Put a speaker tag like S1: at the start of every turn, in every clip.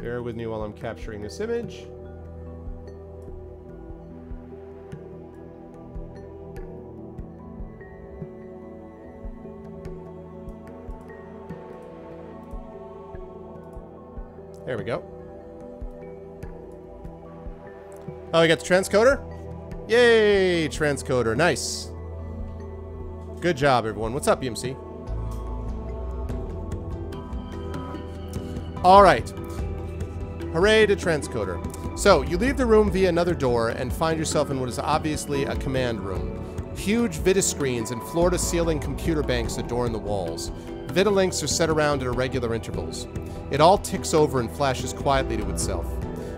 S1: Bear with me while I'm capturing this image. There we go. Oh, we got the transcoder? Yay, transcoder. Nice. Good job, everyone. What's up, EMC? All right. Hooray to transcoder. So, you leave the room via another door and find yourself in what is obviously a command room. Huge vidiscreens and floor-to-ceiling computer banks adorn the walls. Vidalinks are set around at irregular intervals. It all ticks over and flashes quietly to itself.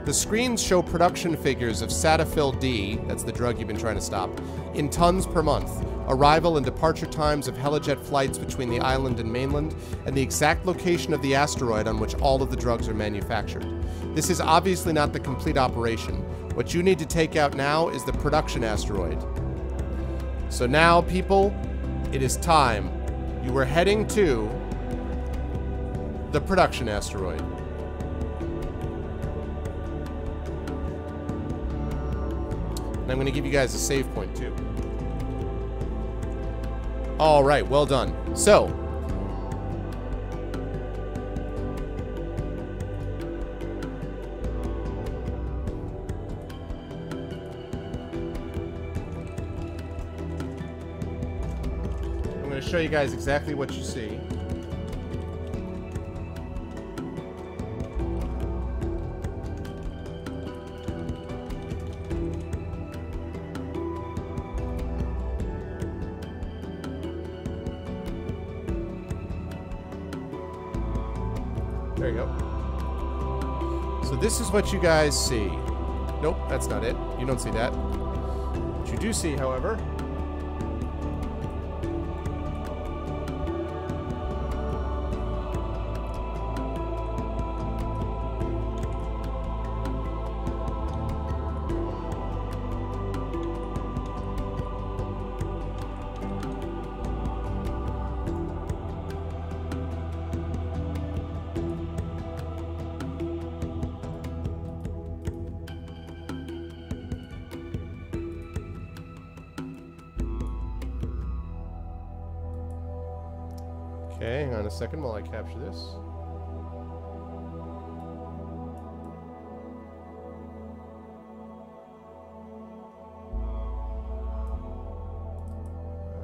S1: The screens show production figures of Cetaphil D, that's the drug you've been trying to stop, in tons per month, arrival and departure times of helijet flights between the island and mainland, and the exact location of the asteroid on which all of the drugs are manufactured. This is obviously not the complete operation. What you need to take out now is the production asteroid. So now, people, it is time. You are heading to the production asteroid. And I'm going to give you guys a save point, too. All right, well done. So, I'm going to show you guys exactly what you see. There you go. So this is what you guys see. Nope, that's not it. You don't see that. What you do see, however, okay, hang on a second while I capture this.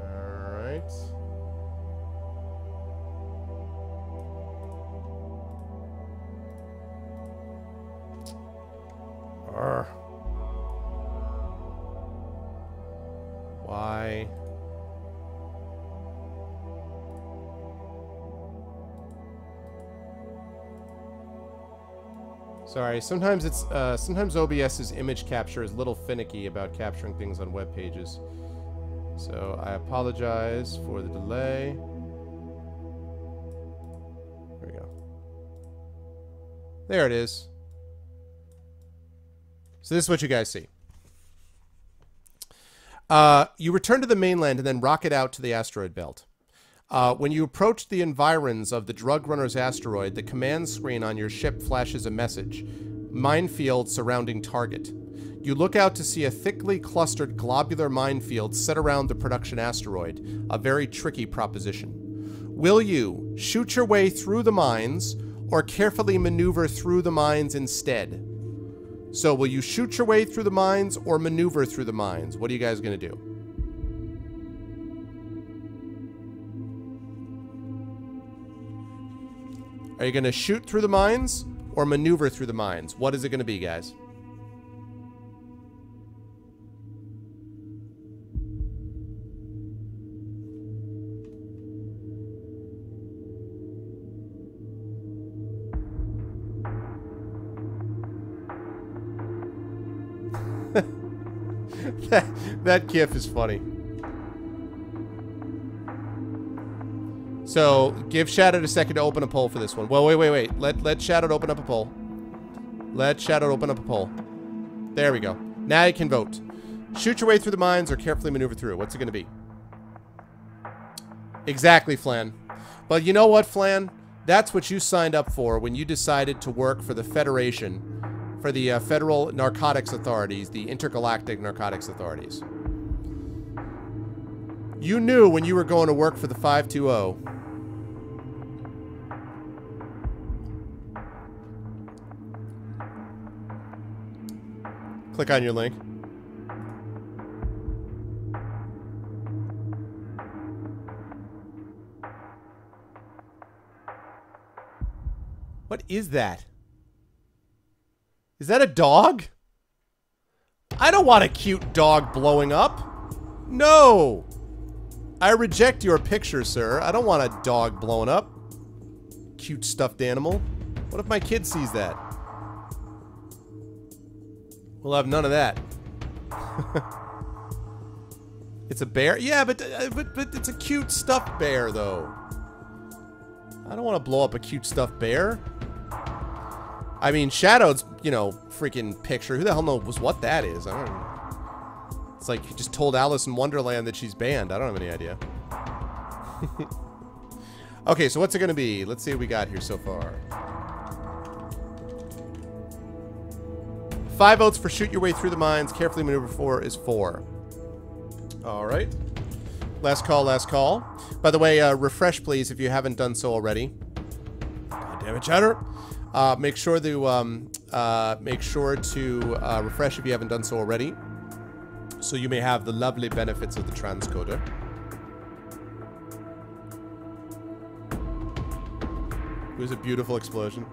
S1: Alright. Why? Sorry, sometimes it's sometimes OBS's image capture is a little finicky about capturing things on web pages. So I apologize for the delay. There we go. There it is. So this is what you guys see. You return to the mainland and then rocket out to the asteroid belt. When you approach the environs of the Drug Runner's asteroid, the command screen on your ship flashes a message. Minefield surrounding target. You look out to see a thickly clustered globular minefield set around the production asteroid, a very tricky proposition. Will you shoot your way through the mines or carefully maneuver through the mines instead? So will you shoot your way through the mines or maneuver through the mines? What are you guys going to do? Are you going to shoot through the mines or maneuver through the mines? What is it going to be, guys? that gif is funny. So, give Shadowed a second to open a poll for this one. Well, wait. Let Shadowed open up a poll. Let Shadowed open up a poll. There we go. Now you can vote. Shoot your way through the mines or carefully maneuver through. What's it going to be? Exactly, Flan. But you know what, Flan? That's what you signed up for when you decided to work for the Federation, for the Federal Narcotics Authorities, the Intergalactic Narcotics Authorities. You knew when you were going to work for the 520. Click on your link. What is that? Is that a dog? I don't want a cute dog blowing up. No! I reject your picture, sir. I don't want a dog blowing up. Cute stuffed animal. What if my kid sees that? We'll have none of that. It's a bear? Yeah, but it's a cute stuffed bear, though. I don't want to blow up a cute stuffed bear. I mean, Shadow's, you know, freaking picture. Who the hell knows what that is? I don't know. It's like he just told Alice in Wonderland that she's banned. I don't have any idea. Okay, so what's it going to be? Let's see what we got here so far. 5 votes for shoot your way through the mines. Carefully maneuver 4 is 4. All right. Last call, last call. By the way, refresh, please, if you haven't done so already. God damn it, chatter. Make sure to refresh if you haven't done so already, so you may have the lovely benefits of the transcoder. It was a beautiful explosion.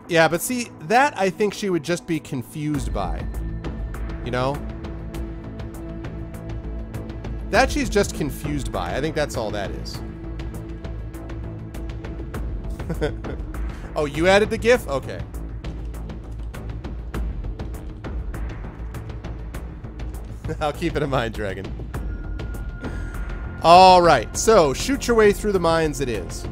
S1: Yeah, but see, that I think she would just be confused by. You know? That she's just confused by. I think that's all that is. Oh, you added the GIF? Okay. I'll keep it in mind, Dragon. Alright, so shoot your way through the mines it is.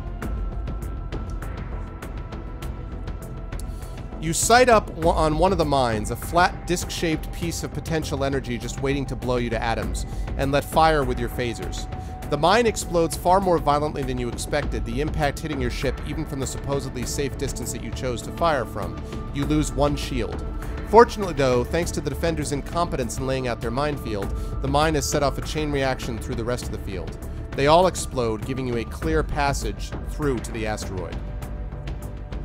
S1: You sight up on one of the mines, a flat disc-shaped piece of potential energy just waiting to blow you to atoms, and let fire with your phasers. The mine explodes far more violently than you expected, the impact hitting your ship even from the supposedly safe distance that you chose to fire from. You lose 1 shield. Fortunately, though, thanks to the defenders' incompetence in laying out their minefield, the mine has set off a chain reaction through the rest of the field. They all explode, giving you a clear passage through to the asteroid.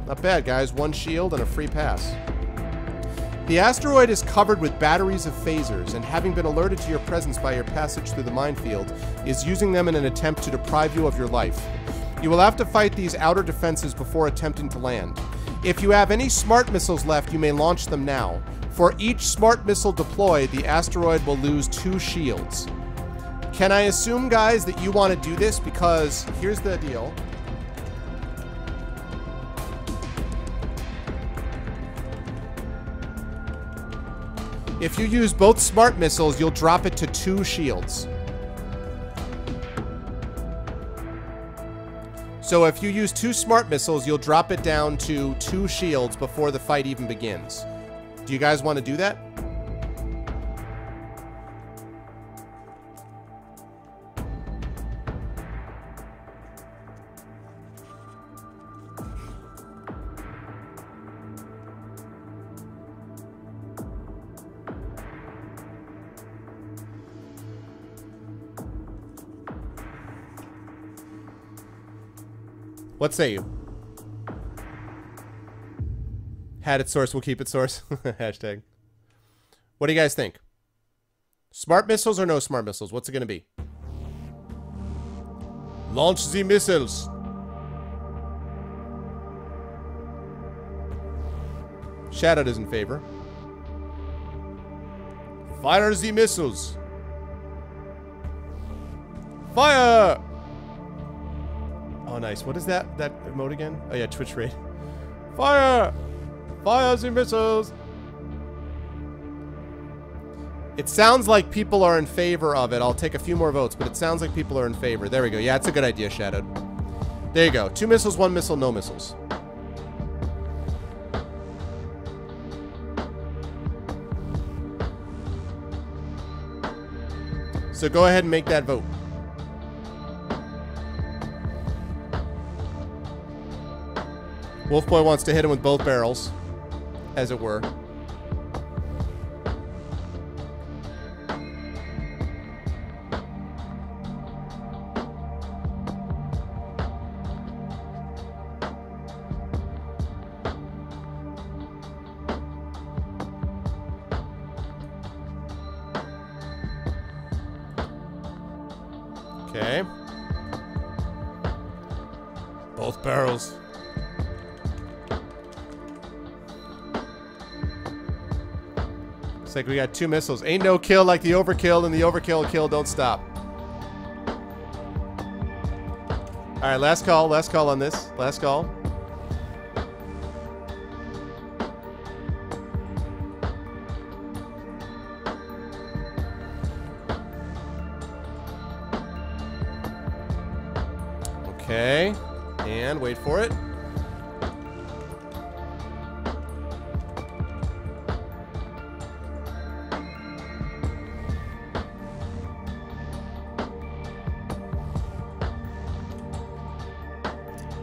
S1: Not bad, guys. 1 shield and a free pass. The asteroid is covered with batteries of phasers, and having been alerted to your presence by your passage through the minefield, is using them in an attempt to deprive you of your life. You will have to fight these outer defenses before attempting to land. If you have any smart missiles left, you may launch them now. For each smart missile deployed, the asteroid will lose 2 shields. Can I assume, guys, that you want to do this? Because here's the deal. If you use both smart missiles, you'll drop it to 2 shields. So if you use 2 smart missiles, you'll drop it down to 2 shields before the fight even begins. Do you guys want to do that? What say you? Had it source, we'll keep it source. Hashtag. What do you guys think? Smart missiles or no smart missiles? What's it going to be? Launch the missiles. Shadow is in favor. Fire the missiles. Fire! Oh, nice. What is that emote again? Oh, yeah, Twitch raid. Fire! Fire the missiles! It sounds like people are in favor of it. I'll take a few more votes, but it sounds like people are in favor. There we go. Yeah, it's a good idea, Shadowed. There you go. 2 missiles, 1 missile, no missiles. So go ahead and make that vote. Wolf Boy wants to hit him with both barrels, as it were. Okay. Both barrels. Looks like we got 2 missiles. Ain't no kill like the overkill, and the overkill kill don't stop. Alright, last call on this. Last call. Okay, and wait for it.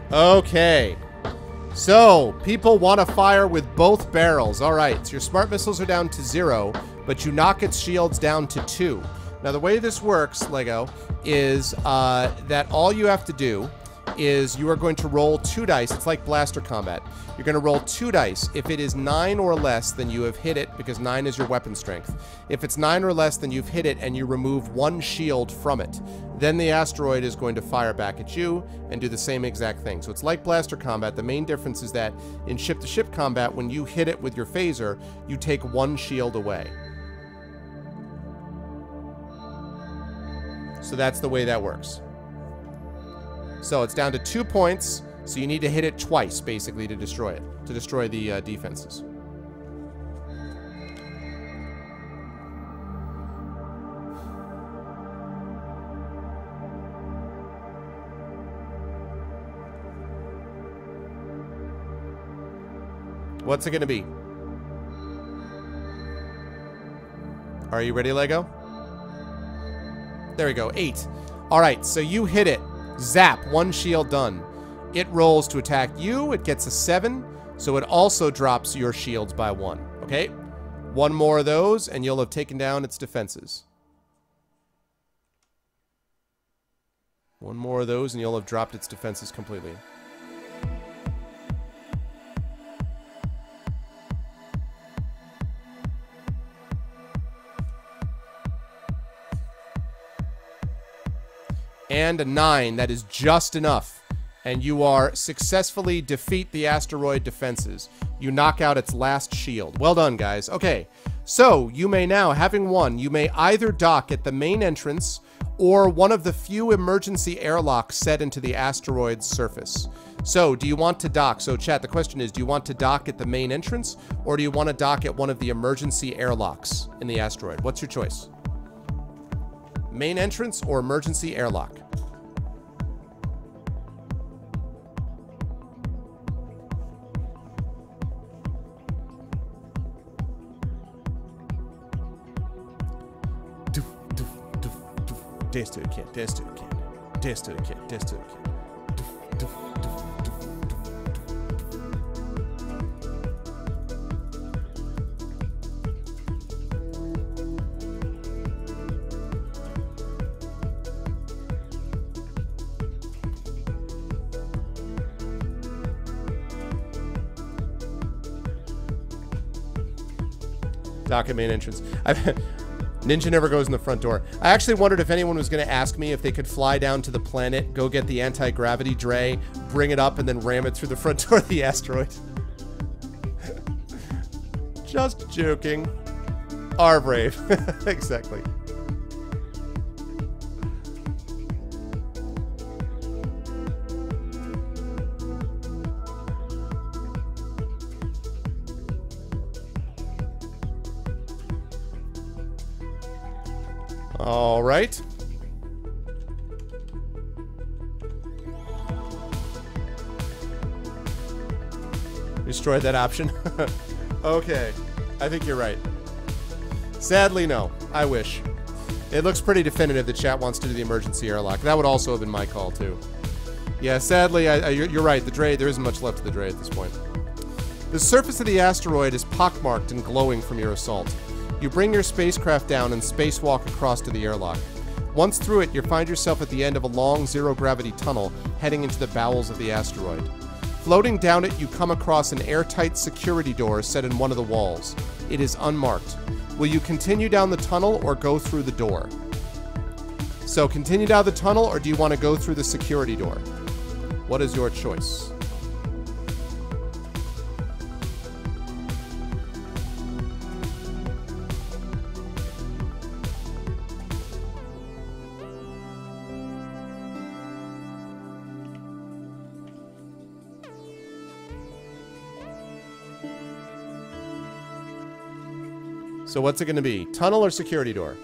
S1: Okay, so people want to fire with both barrels. All right, so your smart missiles are down to 0, but you knock its shields down to 2. Now, the way this works, Lego, is that all you have to do is you are going to roll 2 dice. It's like blaster combat. You're going to roll 2 dice. If it is 9 or less, then you have hit it, because 9 is your weapon strength. If it's 9 or less, then you've hit it, and you remove 1 shield from it. Then the asteroid is going to fire back at you and do the same exact thing. So it's like blaster combat. The main difference is that in ship-to-ship combat, when you hit it with your phaser, you take 1 shield away. So that's the way that works. So it's down to 2 points, so you need to hit it twice, basically, to destroy it. To destroy the defenses. What's it gonna be? Are you ready, Lego? There we go, 8. Alright, so you hit it. Zap, 1 shield done. It rolls to attack you. It gets a 7, so it also drops your shields by 1. Okay? 1 more of those, and you'll have taken down its defenses. 1 more of those, and you'll have dropped its defenses completely. And a 9. That is just enough. And you are successfully defeat the asteroid defenses. You knock out its last shield. Well done, guys. Okay, so you may now, having won, you may either dock at the main entrance or one of the few emergency airlocks set into the asteroid's surface. So, do you want to dock? So, chat, the question is, do you want to dock at the main entrance or do you want to dock at one of the emergency airlocks in the asteroid? What's your choice? Main entrance or emergency airlock? Dance to the kid, dance to the kid, dance to the kid, dance to the kid. Dock at main entrance. Ninja never goes in the front door. I actually wondered if anyone was going to ask me if they could fly down to the planet, go get the anti-gravity dray, bring it up, and then ram it through the front door of the asteroid. Just joking. Are brave. Exactly. All right. Destroyed that option. Okay. I think you're right. Sadly, no. I wish. It looks pretty definitive that chat wants to do the emergency airlock. That would also have been my call, too. Yeah, sadly, you're right. The dray, there isn't much left of the dray at this point. The surface of the asteroid is pockmarked and glowing from your assault. You bring your spacecraft down and spacewalk across to the airlock. Once through it, you find yourself at the end of a long zero-gravity tunnel heading into the bowels of the asteroid. Floating down it, you come across an airtight security door set in one of the walls. It is unmarked. Will you continue down the tunnel or go through the door? So, continue down the tunnel, or do you want to go through the security door? What is your choice? So what's it going to be? Tunnel or security door?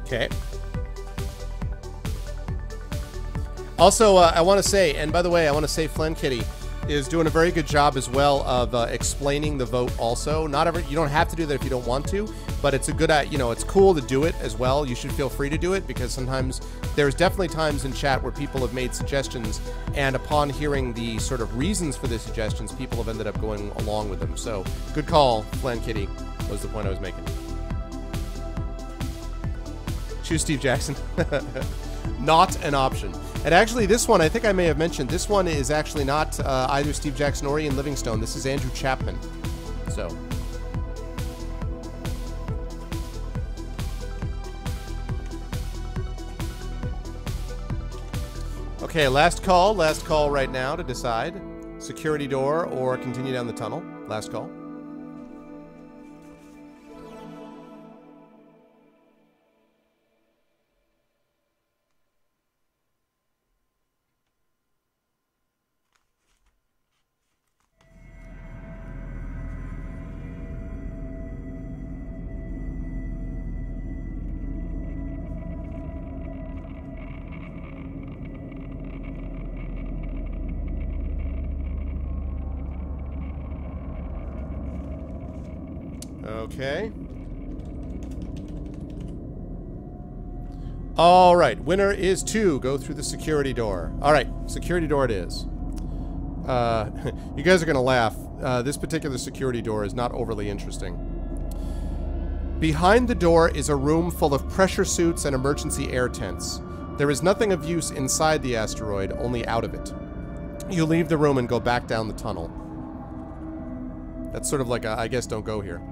S1: Okay. Also, I want to say, and by the way, I want to say Flan Kitty is doing a very good job as well of explaining the vote also. You don't have to do that if you don't want to, but it's a good, it's cool to do it as well. You should feel free to do it because sometimes there's definitely times in chat where people have made suggestions and upon hearing the sort of reasons for the suggestions, people have ended up going along with them. So good call, Flan Kitty, was the point I was making. Choose Steve Jackson. Not an option. And actually, this one, I think I may have mentioned, this one is actually not either Steve Jackson or Ian Livingstone. This is Andrew Chapman. So. Okay, last call right now to decide. Security door or continue down the tunnel. Last call. Okay. All right. Winner is 2. Go through the security door. All right. Security door it is. You guys are going to laugh. This particular security door is not overly interesting. Behind the door is a room full of pressure suits and emergency air tents. There is nothing of use inside the asteroid, only out of it. You leave the room and go back down the tunnel. That's sort of like a, I guess don't go here.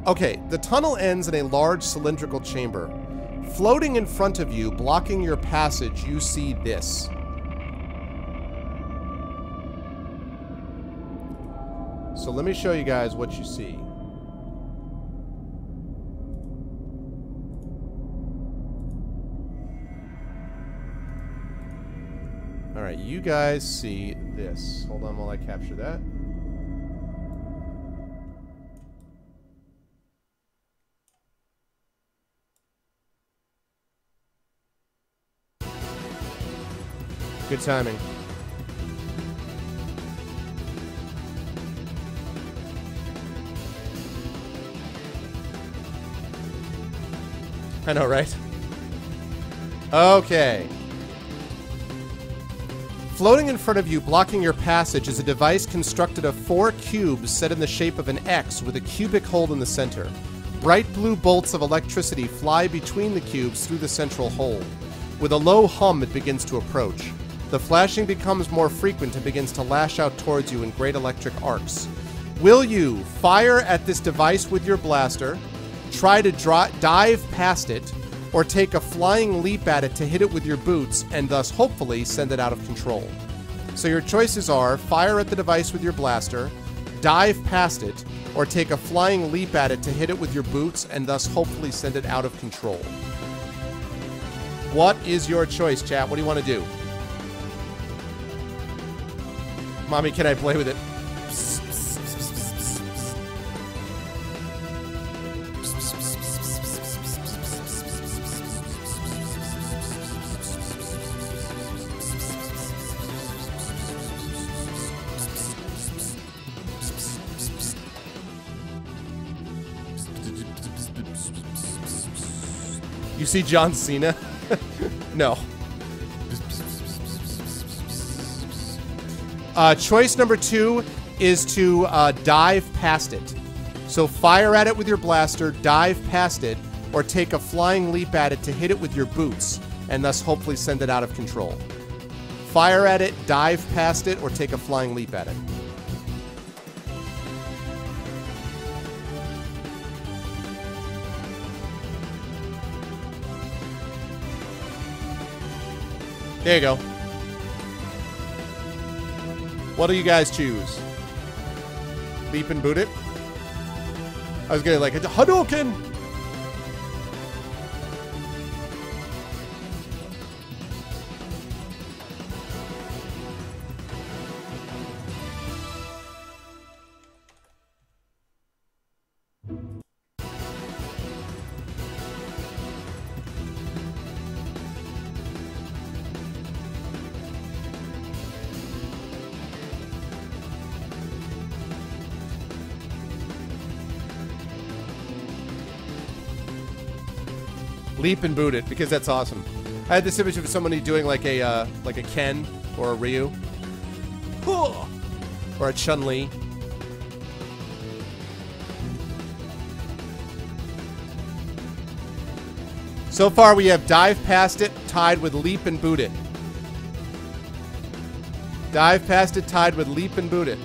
S1: Okay, the tunnel ends in a large cylindrical chamber. Floating in front of you, blocking your passage, you see this. So let me show you guys what you see. Alright, you guys see this. Hold on while I capture that. Good timing. I know, right? Okay. Floating in front of you, blocking your passage, is a device constructed of 4 cubes set in the shape of an X with a cubic hole in the center. Bright blue bolts of electricity fly between the cubes through the central hole. With a low hum, it begins to approach. The flashing becomes more frequent and begins to lash out towards you in great electric arcs. Will you fire at this device with your blaster, try to dive past it, or take a flying leap at it to hit it with your boots and thus hopefully send it out of control? So your choices are fire at the device with your blaster, dive past it, or take a flying leap at it to hit it with your boots and thus hopefully send it out of control. What is your choice, chat? What do you want to do? Mommy, can I play with it? You see John Cena? No. Choice number 2 is to dive past it. So fire at it with your blaster, dive past it, or take a flying leap at it to hit it with your boots, and thus hopefully send it out of control. Fire at it, dive past it, or take a flying leap at it. There you go. What do you guys choose? Leap and boot it? I was getting like a Hadouken! Leap and boot it, because that's awesome. I had this image of somebody doing like a Ken or a Ryu. Or a Chun-Li. So far we have dive past it, tied with leap and boot it. Dive past it, tied with leap and boot it.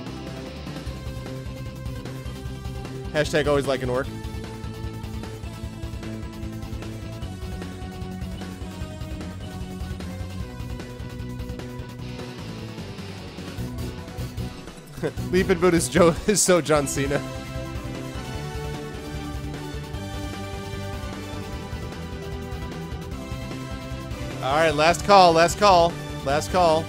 S1: Hashtag always like an orc. Leap and boot is so John Cena. Alright, last call, last call, last call.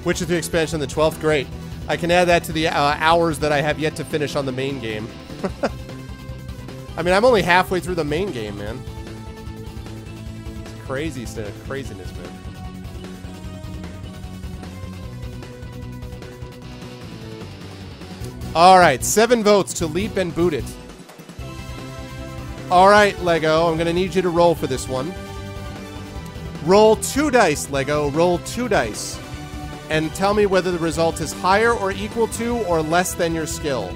S1: Which is the expansion, the 12th? Great. I can add that to the hours that I have yet to finish on the main game. I mean, I'm only halfway through the main game, man. It's crazy stuff. Craziness, man. Alright, 7 votes to leap and boot it. Alright, Lego, I'm going to need you to roll for this one. Roll 2 dice, Lego. Roll 2 dice. And tell me whether the result is higher or equal to or less than your skill.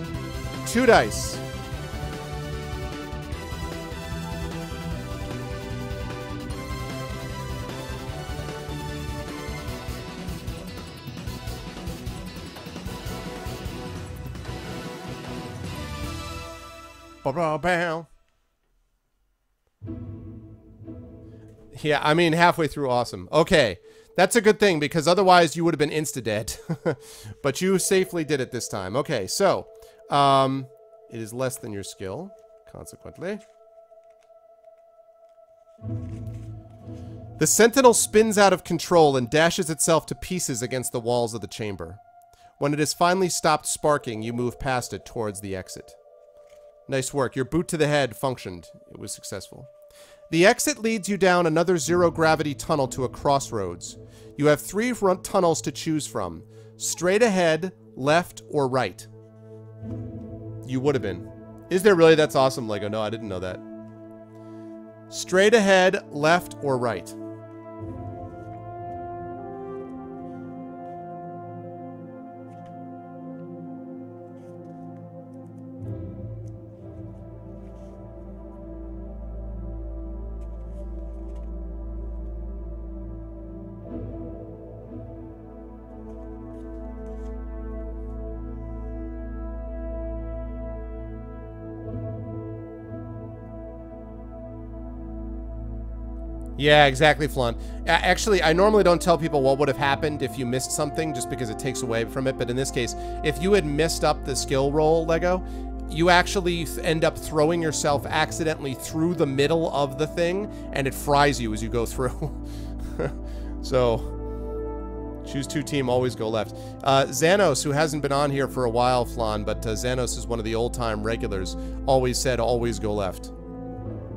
S1: 2 dice. Ba-ba-bow. Yeah, I mean, halfway through, awesome. Okay. That's a good thing, because otherwise you would have been insta-dead. But you safely did it this time. Okay, so, it is less than your skill, consequently. The sentinel spins out of control and dashes itself to pieces against the walls of the chamber. When it has finally stopped sparking, you move past it towards the exit. Nice work. Your boot to the head functioned. It was successful. The exit leads you down another zero-gravity tunnel to a crossroads. You have 3 front tunnels to choose from. Straight ahead, left, or right. You would have been. Is there really? That's awesome, Lego. No, I didn't know that. Straight ahead, left, or right. Yeah, exactly, Flan. Actually, I normally don't tell people what would have happened if you missed something, just because it takes away from it. But in this case, if you had missed up the skill roll, Lego, you actually end up throwing yourself accidentally through the middle of the thing, and it fries you as you go through. So, Choose 2 team, always go left. Xanos, who hasn't been on here for a while, Flan, but Xanos is one of the old-time regulars, always said always go left.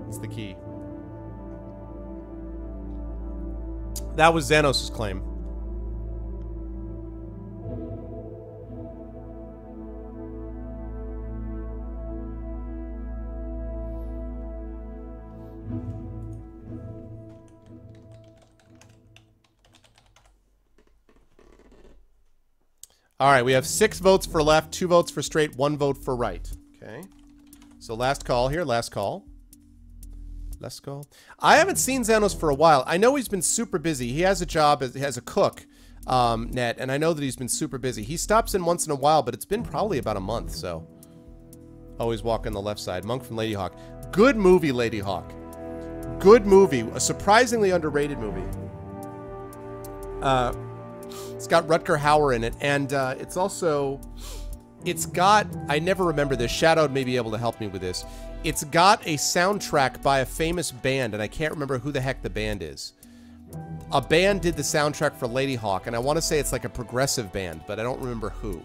S1: That's the key. That was Xanos' claim. All right, we have 6 votes for left, 2 votes for straight, 1 vote for right. Okay. So last call here, last call. Last call. I haven't seen Xanos for a while. I know he's been super busy. He has a job as a cook, net, and I know that he's been super busy. He stops in once in a while, but it's been probably about a month, so. Always walk on the left side. Monk from Lady Hawk. Good movie, Lady Hawk. Good movie. A surprisingly underrated movie. It's got Rutger Hauer in it, and it's also, it's got, I never remember this, Shadowed may be able to help me with this. It's got a soundtrack by a famous band, and I can't remember who the heck the band is. A band did the soundtrack for Lady Hawk, and I want to say it's like a progressive band, but I don't remember who.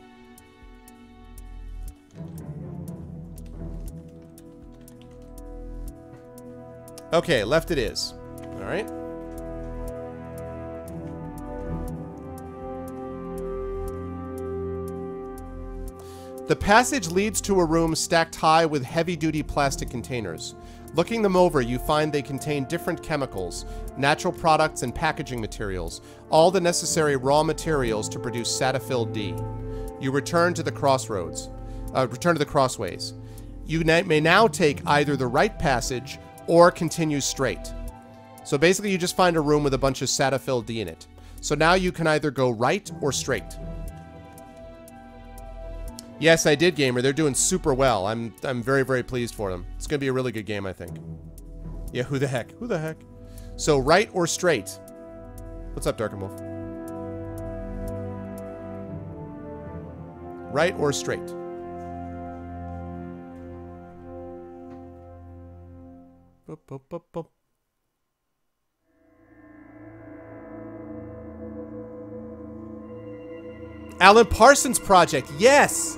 S1: Okay, left it is. All right. The passage leads to a room stacked high with heavy-duty plastic containers. Looking them over, you find they contain different chemicals, natural products, and packaging materials, all the necessary raw materials to produce Cetaphil D. You return to the crossways. You may now take either the right passage or continue straight. So basically, you just find a room with a bunch of Cetaphil D in it. So now you can either go right or straight. Yes, I did, Gamer. They're doing super well. I'm very, very pleased for them. It's going to be a really good game, I think. Yeah, who the heck? Who the heck? So, right or straight? What's up, Dark and Wolf? Right or straight? Boop, boop, boop, boop. Alan Parsons Project, yes!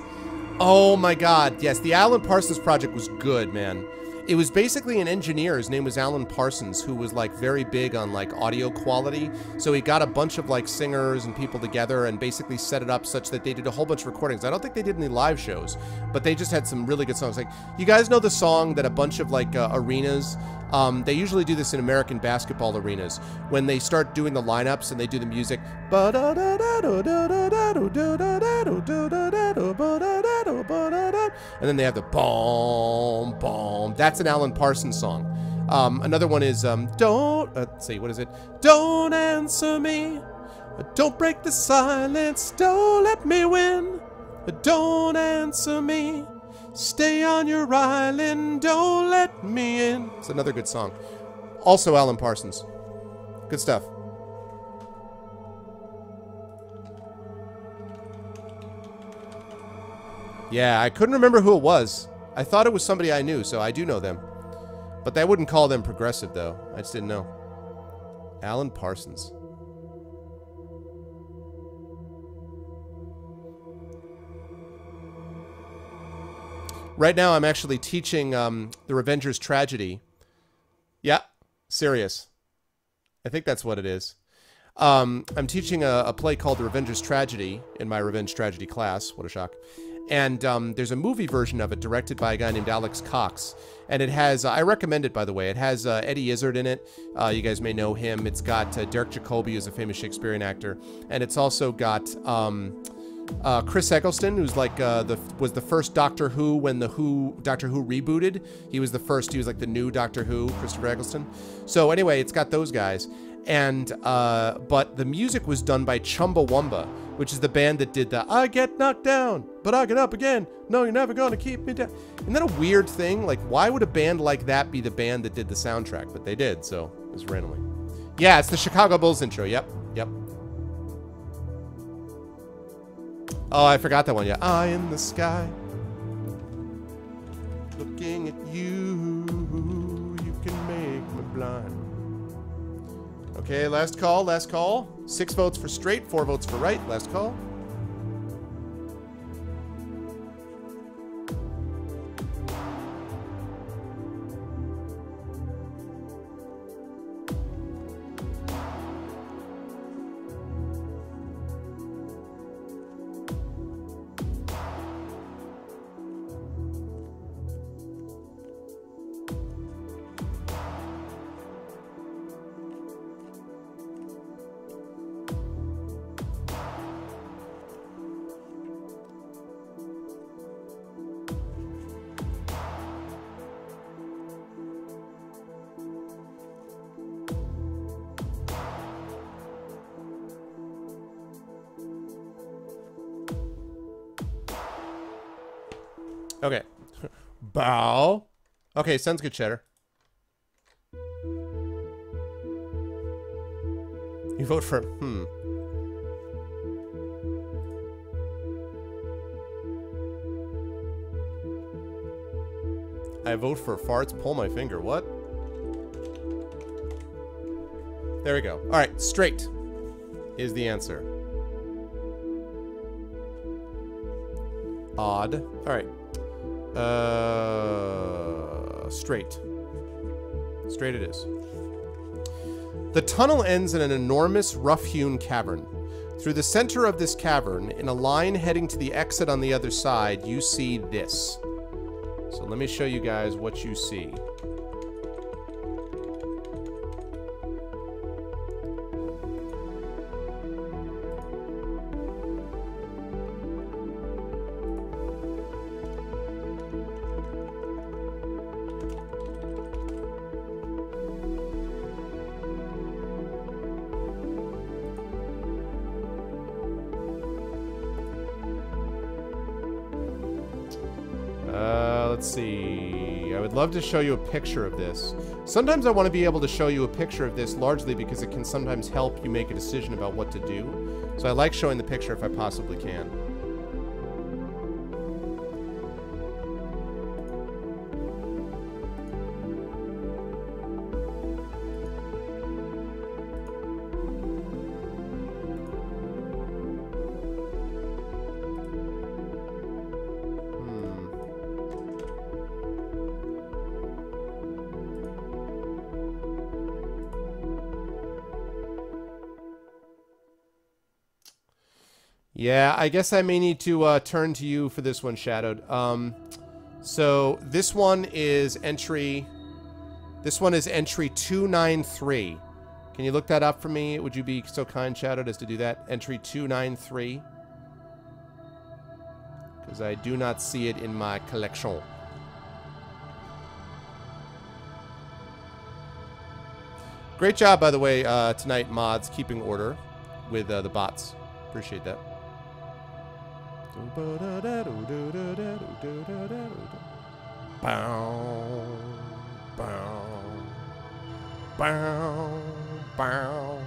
S1: Oh my god, yes, the Alan Parsons Project was good, man. It was basically an engineer, his name was Alan Parsons, who was like very big on like audio quality. So he got a bunch of like singers and people together and basically set it up such that they did a whole bunch of recordings. I don't think they did any live shows, but they just had some really good songs. Like, you guys know the song that a bunch of like arenas, they usually do this in American basketball arenas, when they start doing the lineups and they do the music. And then they have the boom, boom. That's an Alan Parsons song. Another one is, let's see, what is it? Don't answer me. Don't break the silence. Don't let me win. Don't answer me. Stay on your island. Don't let me in. It's another good song. Also Alan Parsons. Good stuff. Yeah, I couldn't remember who it was. I thought it was somebody I knew, so I do know them. But I wouldn't call them progressive, though. I just didn't know. Alan Parsons. Right now, I'm actually teaching The Revenger's Tragedy. Yeah, serious. I think that's what it is. I'm teaching a play called The Revenger's Tragedy in my Revenge Tragedy class. What a shock. And there's a movie version of it directed by a guy named Alex Cox. And it has, I recommend it, by the way. It has Eddie Izzard in it. You guys may know him. It's got Derek Jacobi, who's a famous Shakespearean actor. And it's also got Chris Eccleston, who's like was the first Doctor Who when the Doctor Who rebooted. He was the first. He was like the new Doctor Who, Christopher Eccleston. So anyway, it's got those guys. And but the music was done by Chumbawamba, which is the band that did the I get knocked down, but I get up again. No, you're never gonna keep me down. Isn't that a weird thing? Like, why would a band like that be the band that did the soundtrack? But they did, so it was randomly. Yeah, it's the Chicago Bulls intro. Yep, yep. Oh, I forgot that one. Yeah, eye in the sky, looking at you, you can make me blind. Okay, last call, last call. 6 votes for straight, 4 votes for right. Last call. Okay. Bow. Okay, sounds good, Cheddar. You vote for... I vote for farts, pull my finger. What? There we go. Alright, straight is the answer. Odd. Alright. Straight. Straight it is. The tunnel ends in an enormous, rough-hewn cavern. Through the center of this cavern, in a line heading to the exit on the other side, you see this. So let me show you guys what you see. Let's see. I would love to show you a picture of this. Sometimes I want to be able to show you a picture of this largely because it can sometimes help you make a decision about what to do. So I like showing the picture if I possibly can. Yeah, I guess I may need to turn to you for this one, Shadowed. So this one is entry... This one is entry 293. Can you look that up for me? Would you be so kind, Shadowed, as to do that? Entry 293. Because I do not see it in my collection. Great job, by the way, tonight, mods, keeping order with the bots. Appreciate that. Bow, bow, bow, bow.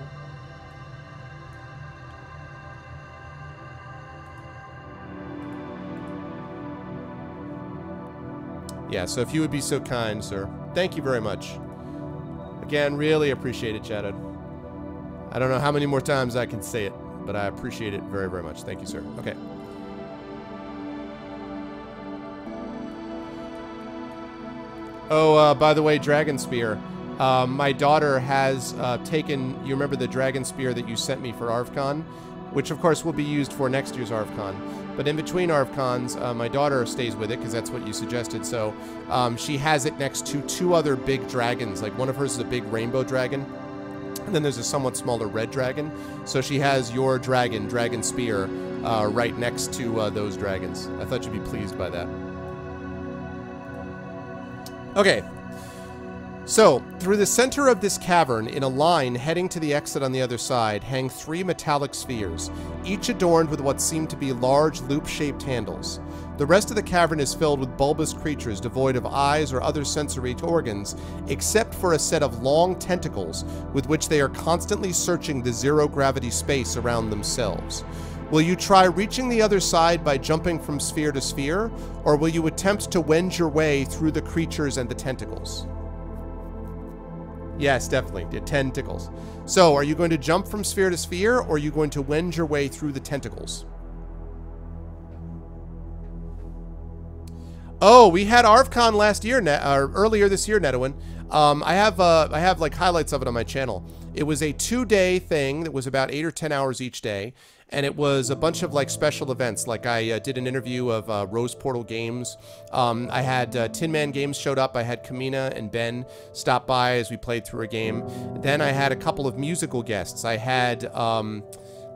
S1: Yeah, so if you would be so kind, sir. Thank you very much. Again, really appreciate it, Shadowed. I don't know how many more times I can say it, but I appreciate it very, very much. Thank you, sir. Okay. Oh, by the way, Dragon Spear. My daughter has taken... You remember the Dragon Spear that you sent me for ArvCon? Which, of course, will be used for next year's ArvCon. But in between ArvCons, my daughter stays with it, because that's what you suggested. So she has it next to 2 other big dragons. Like, one of hers is a big rainbow dragon. And then there's a somewhat smaller red dragon. So she has your dragon, Dragon Spear, right next to those dragons. I thought you'd be pleased by that. Okay. So, through the center of this cavern, in a line heading to the exit on the other side, hang 3 metallic spheres, each adorned with what seem to be large loop-shaped handles. The rest of the cavern is filled with bulbous creatures devoid of eyes or other sensory organs, except for a set of long tentacles with which they are constantly searching the zero-gravity space around themselves. Will you try reaching the other side by jumping from sphere to sphere, or will you attempt to wend your way through the creatures and the tentacles? Yes, definitely. 10 tickles. So, are you going to jump from sphere to sphere, or are you going to wend your way through the tentacles? Oh, we had ArvCon last year, or earlier this year, Netawin. I have like highlights of it on my channel. It was a 2-day thing that was about 8 or 10 hours each day, and it was a bunch of like special events. Like I did an interview of Rose Portal Games. I had Tin Man Games showed up. I had Kamina and Ben stop by as we played through a game. Then I had a couple of musical guests. I had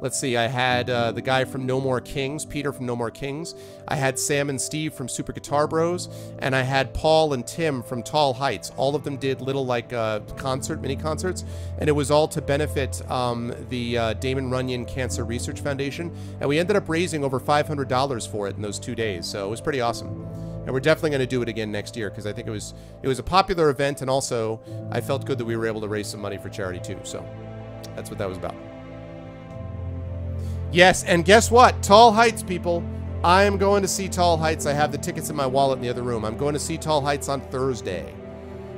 S1: let's see, I had the guy from No More Kings, Peter from No More Kings. I had Sam and Steve from Super Guitar Bros. And I had Paul and Tim from Tall Heights. All of them did little like mini concerts. And it was all to benefit the Damon Runyon Cancer Research Foundation. And we ended up raising over $500 for it in those 2 days. So it was pretty awesome. And we're definitely going to do it again next year because I think it was a popular event. And also, I felt good that we were able to raise some money for charity too. So that's what that was about. Yes, and guess what? Tall Heights, people. I am going to see Tall Heights. I have the tickets in my wallet in the other room. I'm going to see Tall Heights on Thursday.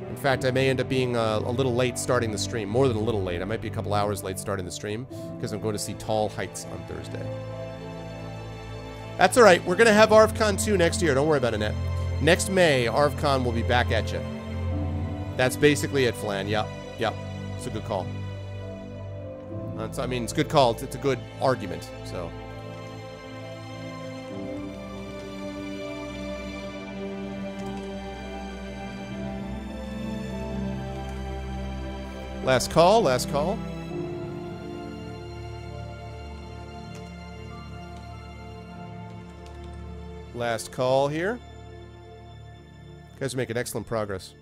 S1: In fact, I may end up being a little late starting the stream. More than a little late. I might be a couple hours late starting the stream because I'm going to see Tall Heights on Thursday. That's all right. We're going to have ArvCon 2 next year. Don't worry about it, Annette. Next May, ArvCon will be back at you. That's basically it, Flan. Yep. It's a good call. I mean, it's a good call. It's a good argument, so. Last call, last call. Last call here. You guys are making excellent progress.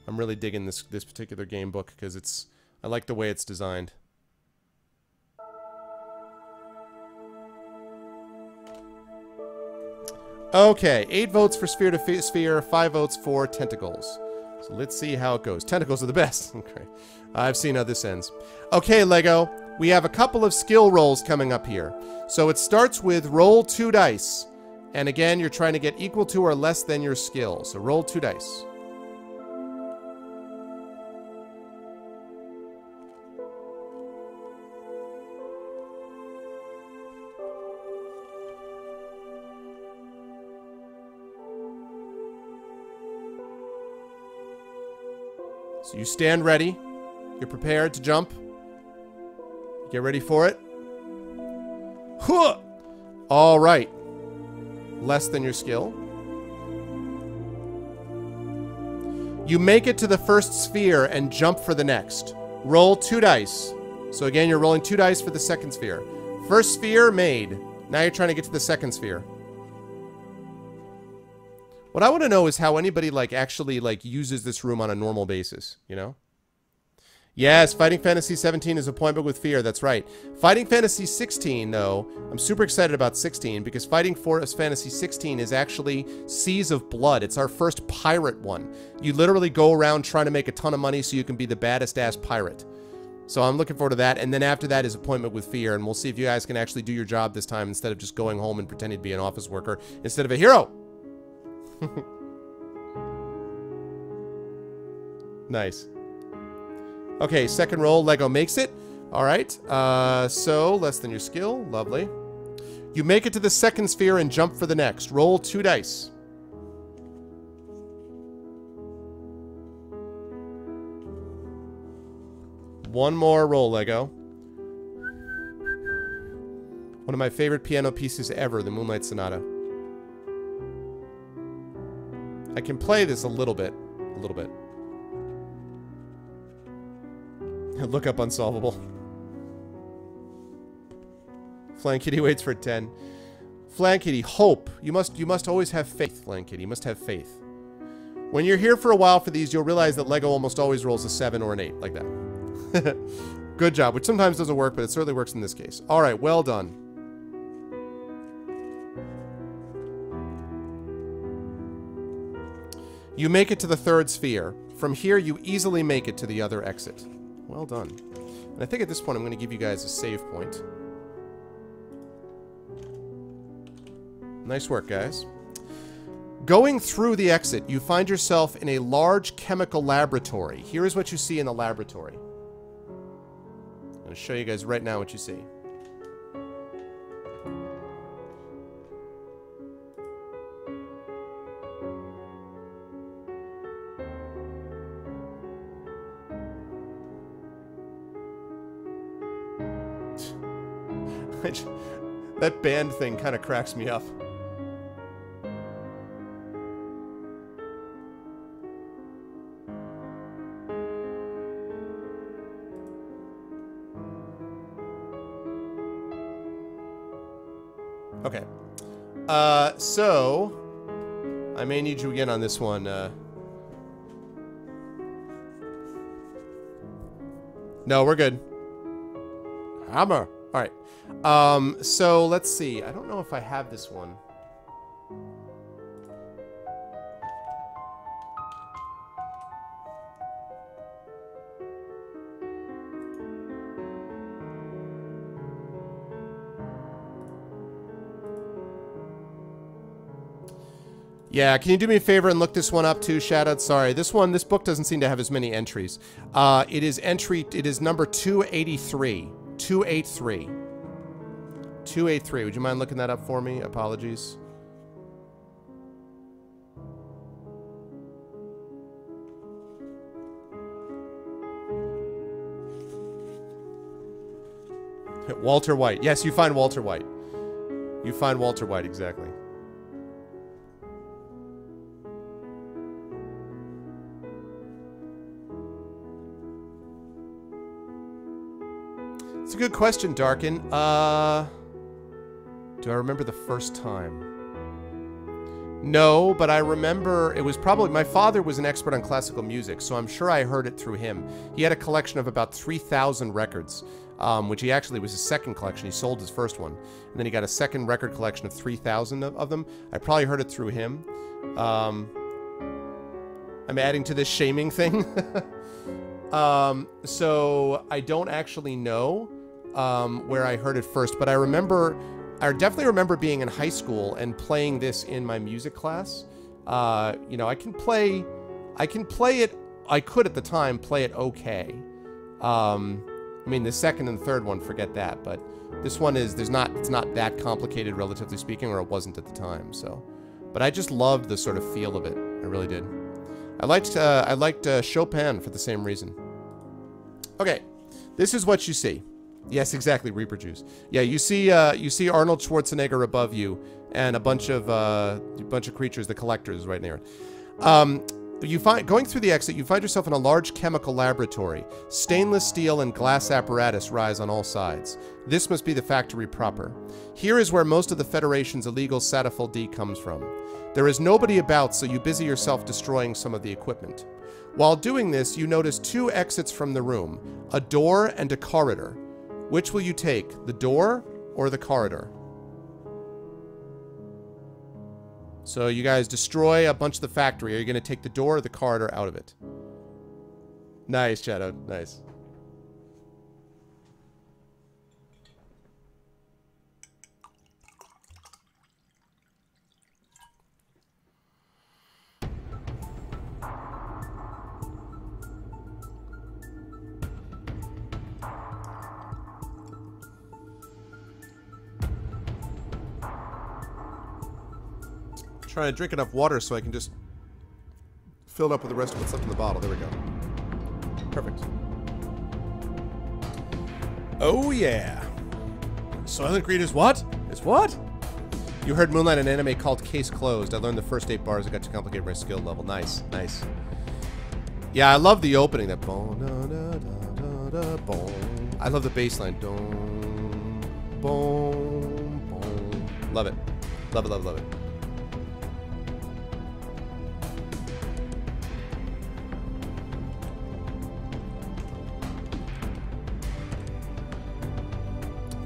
S1: I'm really digging this particular game book because I like the way it's designed. Okay, 8 votes for sphere to sphere, 5 votes for tentacles. So let's see how it goes. Tentacles are the best. Okay, I've seen how this ends. Okay, Lego, we have a couple of skill rolls coming up here. So it starts with roll 2 dice. And again, you're trying to get equal to or less than your skill. So roll 2 dice. So you stand ready. You're prepared to jump. Get ready for it. Huh! All right. Less than your skill. You make it to the first sphere and jump for the next. Roll 2 dice. So again, you're rolling 2 dice for the second sphere. First sphere made. Now you're trying to get to the second sphere. What I want to know is how anybody actually uses this room on a normal basis, you know? Yes, Fighting Fantasy 17 is a point book with fear, that's right. Fighting Fantasy 16, though, I'm super excited about 16 because Fighting Fantasy 16 is actually Seas of Blood. It's our first pirate one. You literally go around trying to make a ton of money so you can be the baddest ass pirate. So I'm looking forward to that, and then after that is Appointment with Fear, and we'll see if you guys can actually do your job this time instead of just going home and pretending to be an office worker instead of a hero. Nice. Okay, second roll, Lego makes it. Alright, so less than your skill. Lovely. You make it to the second sphere and jump for the next. Roll 2 dice. One more roll, Lego. One of my favorite piano pieces ever, the Moonlight Sonata. I can play this a little bit. A little bit. Look up Unsolvable. Flan Kitty waits for 10. Flan Kitty, hope. You must always have faith, Flan Kitty. You must have faith. When you're here for a while for these, you'll realize that Lego almost always rolls a 7 or an 8, like that. Good job, which sometimes doesn't work, but it certainly works in this case. Alright, well done. You make it to the third sphere. From here, you easily make it to the other exit. Well done. And I think at this point I'm going to give you guys a save point. Nice work, guys. Going through the exit, you find yourself in a large chemical laboratory. Here is what you see in the laboratory. I'm going to show you guys right now what you see. That band thing kind of cracks me up. Okay. So I may need you again on this one. No, we're good. Hammer. All right. So let's see. I don't know if I have this one. Yeah, can you do me a favor and look this one up too, Shadowed? Sorry, this book doesn't seem to have as many entries. It is number 283. 283. 283. Would you mind looking that up for me? Apologies. Walter White. Yes, you find Walter White. You find Walter White, exactly. It's a good question, Darkin. Do I remember the first time? No, but I remember it was probably... My father was an expert on classical music, so I'm sure I heard it through him. He had a collection of about 3,000 records, which he actually was his second collection. He sold his first one. And then he got a second record collection of 3,000 of them. I probably heard it through him. I'm adding to this shaming thing. So I don't actually know where I heard it first, but I definitely remember being in high school and playing this in my music class. You know, I can play it, I could at the time play it okay. I mean, the second and third one, forget that, but this one is, it's not that complicated, relatively speaking, or it wasn't at the time, so. But I just loved the sort of feel of it, I really did. I liked Chopin for the same reason. Okay, this is what you see. Yes, exactly, Reaper Juice. Yeah, you see Arnold Schwarzenegger above you, and a bunch of creatures, the collectors, right there. Going through the exit, you find yourself in a large chemical laboratory. Stainless steel and glass apparatus rise on all sides. This must be the factory proper. Here is where most of the Federation's illegal Satafil D comes from. There is nobody about, so you busy yourself destroying some of the equipment. While doing this, you notice two exits from the room, a door and a corridor. Which will you take, the door or the corridor? So you guys destroy a bunch of the factory. Are you going to take the door or the corridor out of it? Nice, Shadow. Nice. Trying to drink enough water so I can just fill it up with the rest of what's left in the bottle. There we go. Perfect. Oh yeah. Silent Green is what? It's what? You heard Moonlight, an anime called Case Closed. I learned the first 8 bars. It got too complicated my skill level. Nice, nice. Yeah, I love the opening. That boom, da, da, da, da, boom. I love the bass line. Boom, boom, boom. Love it. Love it, love it, love it.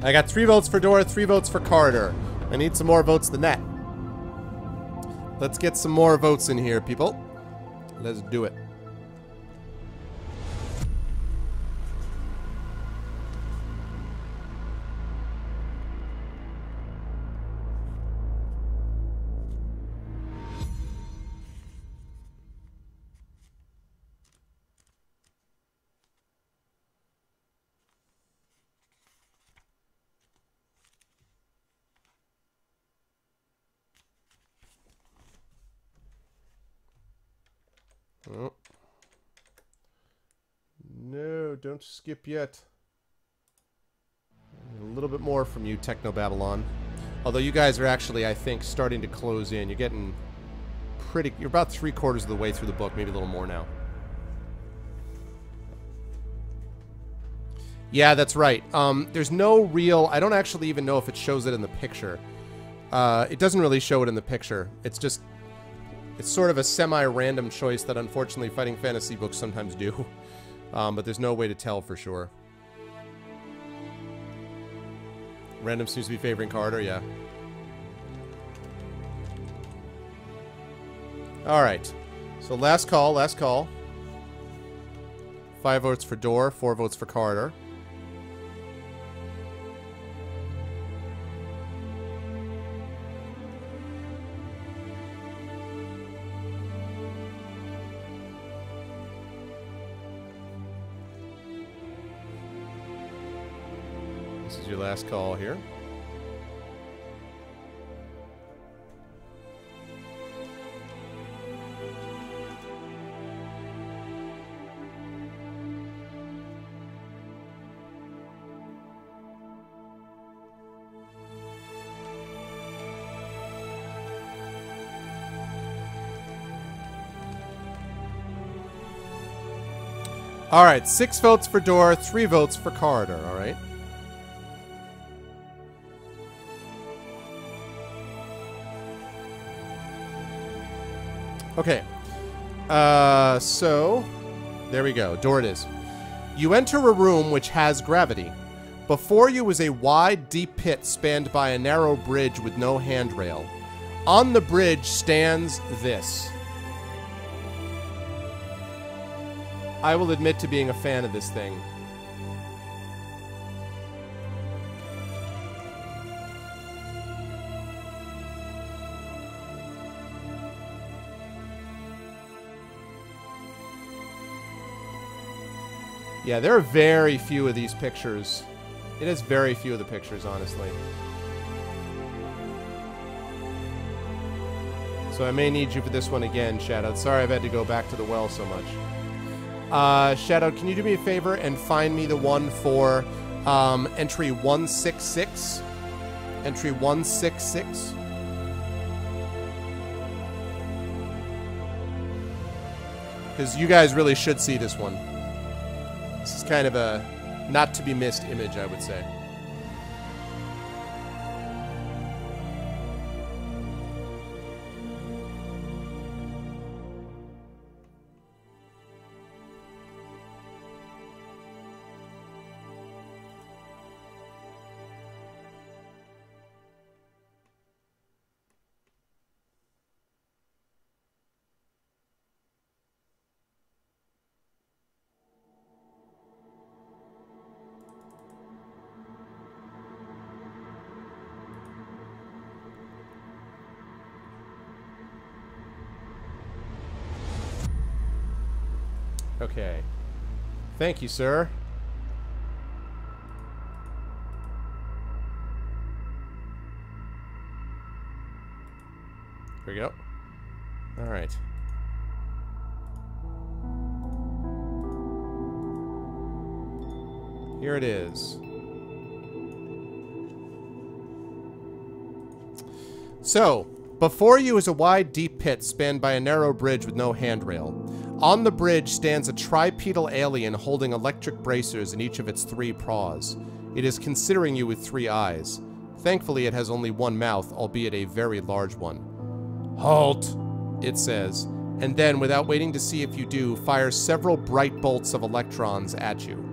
S1: I got 3 votes for door, 3 votes for corridor. I need some more votes than that. Let's get some more votes in here, people. Let's do it. Oh. No, don't skip yet. A little bit more from you, Techno Babylon. Although you guys are actually, I think, starting to close in. You're getting pretty... You're about 3/4 of the way through the book, maybe a little more now. Yeah, that's right. There's no real... I don't actually even know if it shows it in the picture. It doesn't really show it in the picture. It's just... It's sort of a semi-random choice that unfortunately Fighting Fantasy books sometimes do. But there's no way to tell for sure. Random seems to be favoring Carter, yeah. Alright. So last call, last call. 5 votes for Door, 4 votes for Carter. This is your last call here. All right, 6 votes for Door, 3 votes for Carter, all right? Okay. So, there we go. Door it is. You enter a room which has gravity. Before you is a wide, deep pit spanned by a narrow bridge with no handrail. On the bridge stands this. I will admit to being a fan of this thing. Yeah, there are very few of these pictures. It has very few of the pictures, honestly. So I may need you for this one again, Shadow. Sorry I've had to go back to the well so much. Shadow, can you do me a favor and find me the one for entry 166? Entry 166? Because you guys really should see this one. This is kind of a not-to-be-missed image, I would say. Okay. Thank you, sir. Here we go. All right. Here it is. So, before you is a wide, deep pit spanned by a narrow bridge with no handrail. On the bridge stands a tripedal alien holding electric bracers in each of its 3 paws. It is considering you with 3 eyes. Thankfully, it has only 1 mouth, albeit a very large one. Halt, it says, and then, without waiting to see if you do, fires several bright bolts of electrons at you.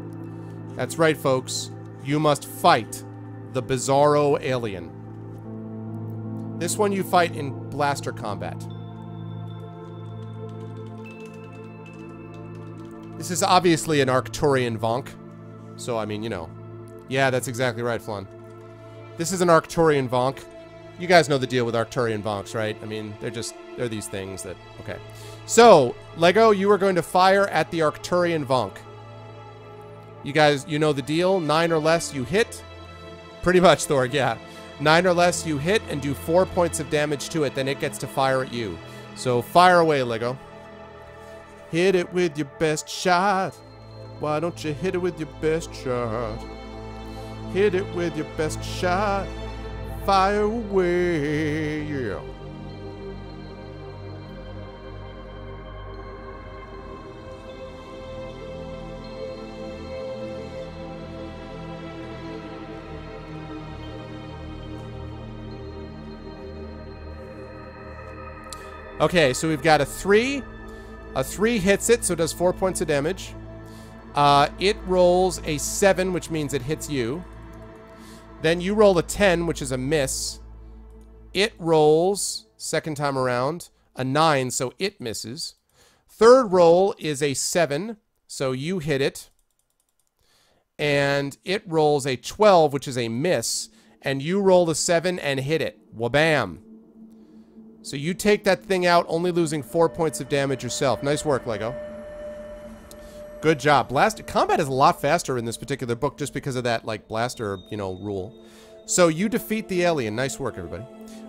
S1: That's right, folks. You must fight the Bizarro alien. This one you fight in blaster combat. This is obviously an Arcturian Vonk. So, I mean, you know. Yeah, that's exactly right, Flan. This is an Arcturian Vonk. You guys know the deal with Arcturian Vonks, right? I mean, they're these things that... Okay. So, Lego, you are going to fire at the Arcturian Vonk. You guys, you know the deal. 9 or less, you hit. Pretty much, Thorg, yeah. 9 or less, you hit and do 4 points of damage to it. Then it gets to fire at you. So, fire away, Lego. Hit it with your best shot. Why don't you hit it with your best shot? Hit it with your best shot. Fire away. Yeah. Okay, so we've got a 3. A 3 hits it, so it does 4 points of damage. It rolls a 7, which means it hits you. Then you roll a 10, which is a miss. It rolls, second time around, a 9, so it misses. Third roll is a 7, so you hit it. And it rolls a 12, which is a miss. And you roll a 7 and hit it. Wabam. So you take that thing out, only losing 4 points of damage yourself. Nice work, Lego. Good job. Combat is a lot faster in this particular book just because of that, like, blaster, you know, rule. So you defeat the alien. Nice work, everybody.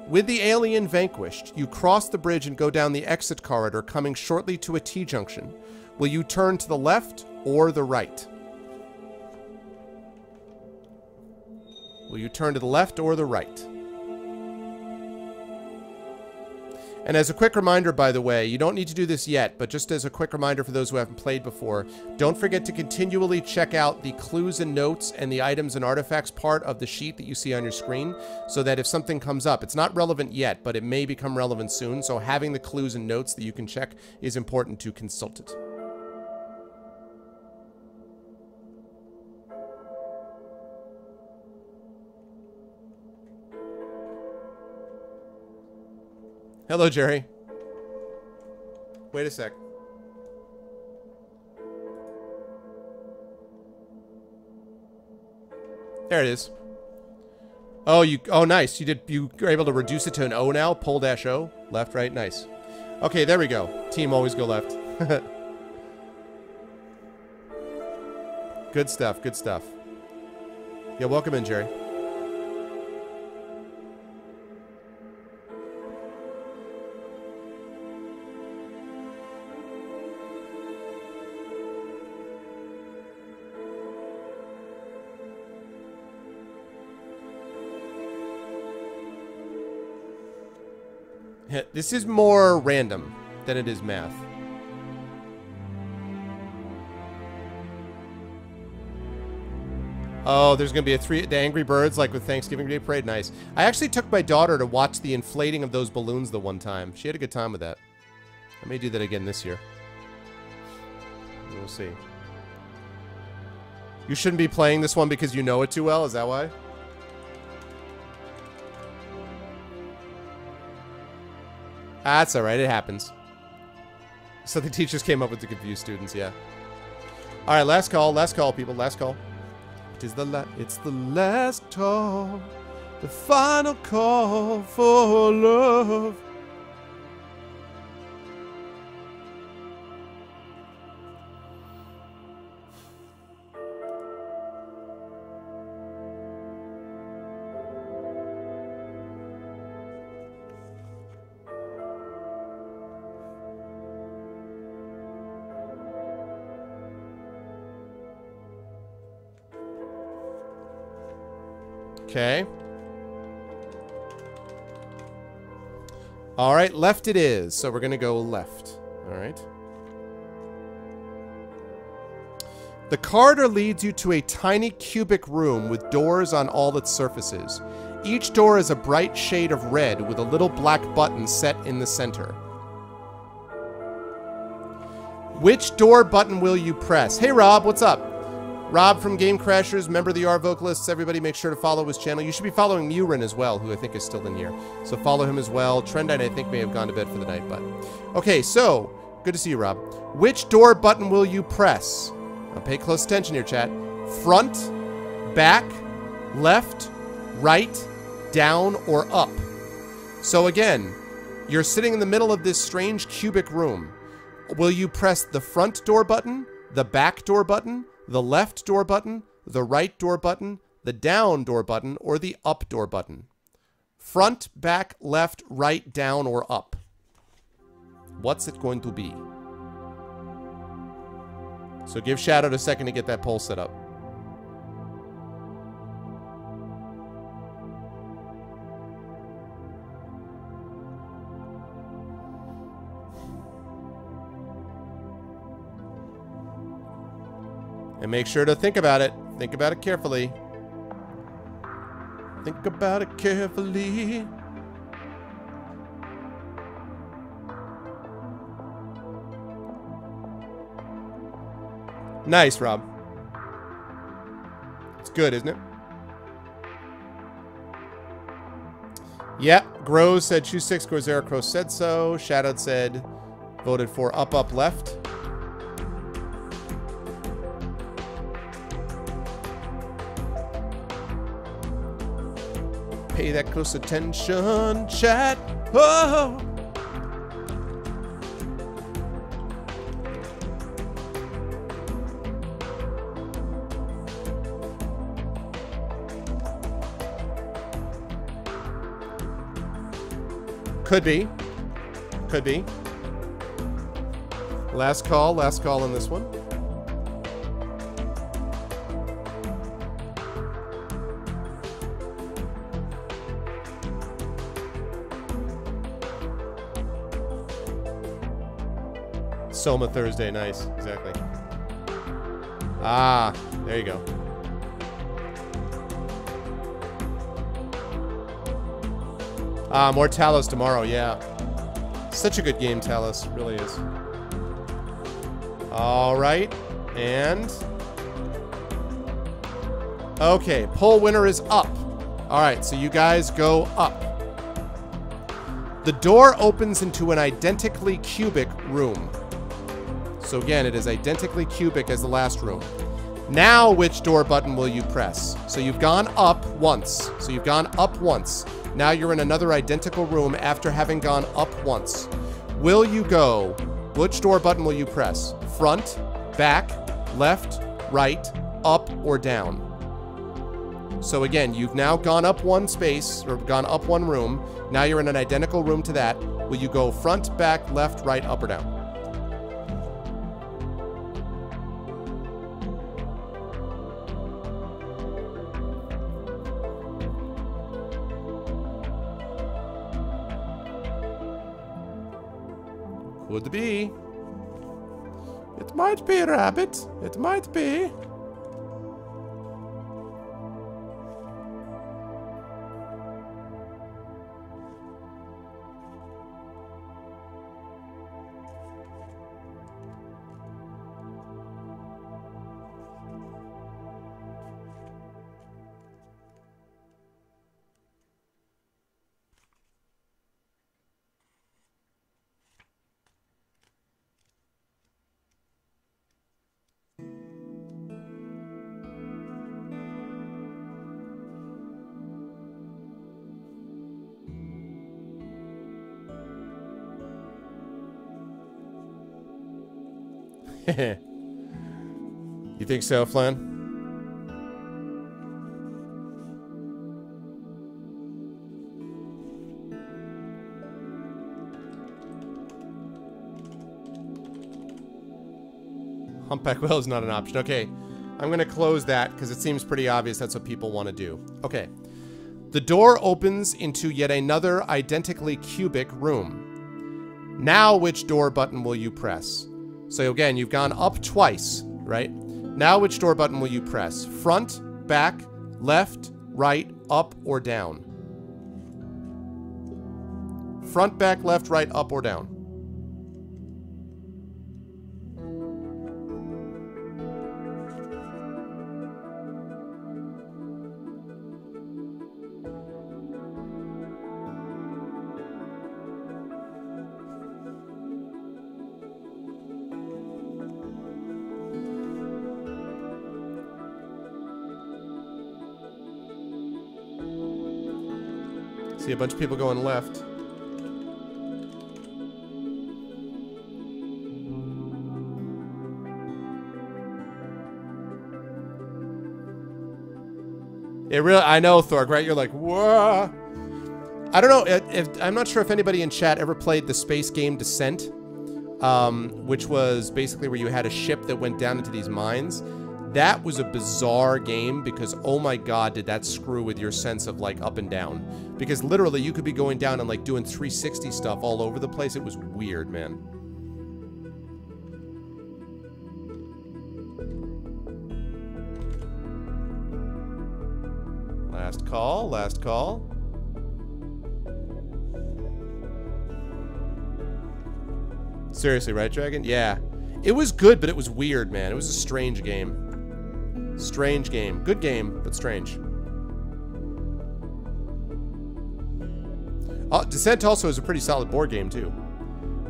S1: With the alien vanquished, you cross the bridge and go down the exit corridor, coming shortly to a T-junction. Will you turn to the left or the right? Will you turn to the left or the right? And as a quick reminder, by the way, you don't need to do this yet, but just as a quick reminder for those who haven't played before, don't forget to continually check out the clues and notes and the items and artifacts part of the sheet that you see on your screen, so that if something comes up, it's not relevant yet, but it may become relevant soon, so having the clues and notes that you can check is important to consult it. Hello, Jerry. Wait a sec. There it is. Oh, nice. You were able to reduce it to an O now. Pole-O. Left, right. Nice. Okay, there we go. Team always go left. Good stuff. Good stuff. Yeah, welcome in, Jerry. This is more random than it is math. Oh, there's going to be the Angry Birds, like with Thanksgiving Day Parade. Nice. I actually took my daughter to watch the inflating of those balloons the one time. She had a good time with that. I may do that again this year. We'll see. You shouldn't be playing this one because you know it too well? Is that why? That's alright, it happens. So the teachers came up with to confuse students, yeah. Alright, last call, people, last call. It's the last call. The final call for love. Okay. All right, left it is. So we're going to go left. All right. The corridor leads you to a tiny cubic room with doors on all its surfaces. Each door is a bright shade of red with a little black button set in the center. Which door button will you press? Hey, Rob, what's up? Rob from Game Crashers, member of the R Vocalists. Everybody make sure to follow his channel. You should be following Murin as well, who I think is still in here. So follow him as well. Trendite, I think, may have gone to bed for the night, but... Okay, so, good to see you, Rob. Which door button will you press? Now pay close attention here, chat. Front, back, left, right, down, or up. So again, you're sitting in the middle of this strange cubic room. Will you press the front door button, the back door button, the left door button, the right door button, the down door button, or the up door button? Front, back, left, right, down, or up? What's it going to be? So give Shadow a second to get that poll set up. And make sure to think about it. Think about it carefully. Think about it carefully. Nice, Rob. It's good, isn't it? Yep. Grows said choose 6. Grozera Crow said so. Shadowed said voted for up, up, left. Pay that close attention, chat. Oh. Could be. Could be. Last call on this one. Soma Thursday, nice, exactly. Ah, there you go. Ah, more Talos tomorrow, yeah. Such a good game, Talos, really is. All right, and... okay, poll winner is up. All right, so you guys go up. The door opens into an identically cubic room. So again, it is identically cubic as the last room. Now, which door button will you press? So you've gone up once. So you've gone up once. Now you're in another identical room after having gone up once. Will you go? Which door button will you press? Front, back, left, right, up, or down? So again, you've now gone up one space, or gone up one room. Now you're in an identical room to that. Will you go front, back, left, right, up, or down? Could be. It might be, Rabbit. It might be. You think so, Flan? Humpback whale is not an option. Okay, I'm going to close that because it seems pretty obvious that's what people want to do. Okay. The door opens into yet another identically cubic room. Now, which door button will you press? So again, you've gone up twice, right? Now, which door button will you press? Front, back, left, right, up, or down? Front, back, left, right, up, or down? See a bunch of people going left. It really, I know, Thorg, right? You're like, whoa. I don't know, I'm not sure if anybody in chat ever played the space game Descent, which was basically where you had a ship that went down into these mines. That was a bizarre game because, oh my god, did that screw with your sense of, like, up and down. Because literally, you could be going down and, like, doing 360 stuff all over the place. It was weird, man. Last call, last call. Seriously, right, Dragon? Yeah. It was good, but it was weird, man. It was a strange game. Strange game. Good game, but strange. Oh, Descent also is a pretty solid board game, too.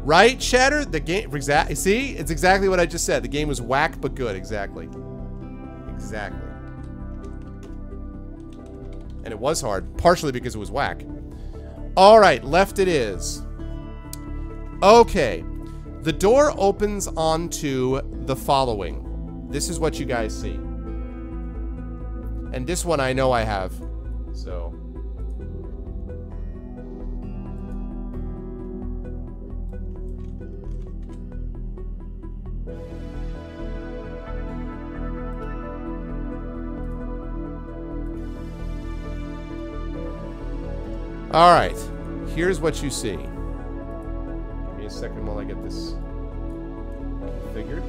S1: Right, Shatter? The game... See? It's exactly what I just said. The game was whack, but good. Exactly. Exactly. And it was hard. Partially because it was whack. Alright, left it is. Okay. The door opens onto the following. This is what you guys see. And this one I know I have. So. Alright. Here's what you see. Give me a second while I get this configured.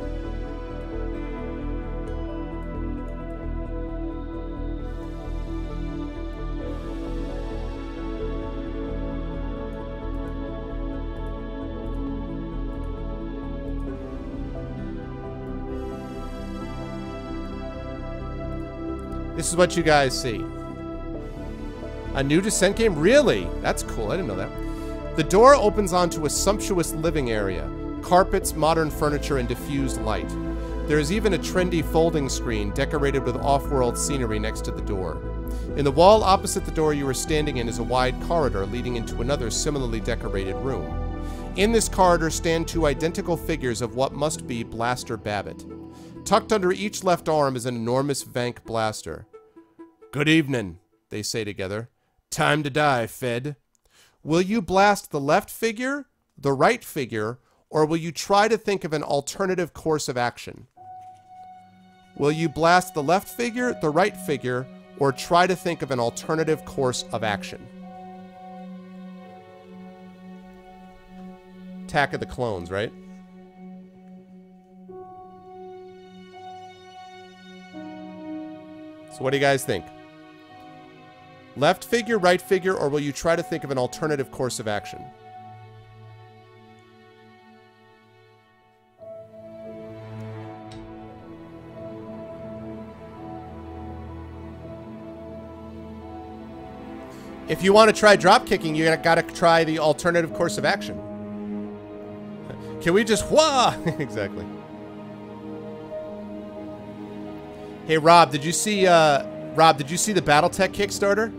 S1: This is what you guys see. A new Descent game? Really? That's cool. I didn't know that. The door opens onto a sumptuous living area. Carpets, modern furniture, and diffused light. There is even a trendy folding screen decorated with off-world scenery next to the door. In the wall opposite the door you are standing in is a wide corridor leading into another similarly decorated room. In this corridor stand two identical figures of what must be Blaster Babbitt. Tucked under each left arm is an enormous Vank blaster. "Good evening," they say together. "Time to die, Fed. Will you blast the left figure, the right figure, or will you try to think of an alternative course of action?" Will you blast the left figure, the right figure, or try to think of an alternative course of action? Attack of the Clones, right? So what do you guys think? Left figure, right figure, or will you try to think of an alternative course of action? If you want to try drop kicking, you gotta try the alternative course of action. Can we just wah? Exactly. Hey Rob, did you see the BattleTech Kickstarter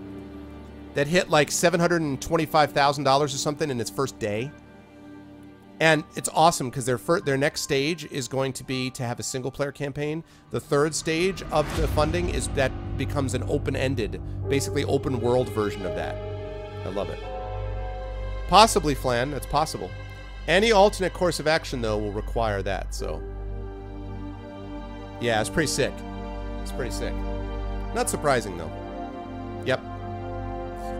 S1: that hit like $725,000 or something in its first day? And it's awesome because their next stage is going to be to have a single player campaign. The third stage of the funding is that becomes an open-ended, basically open world version of that. I love it. Possibly, Flan, that's possible. Any alternate course of action though will require that, so. Yeah, it's pretty sick. It's pretty sick. Not surprising though. Yep.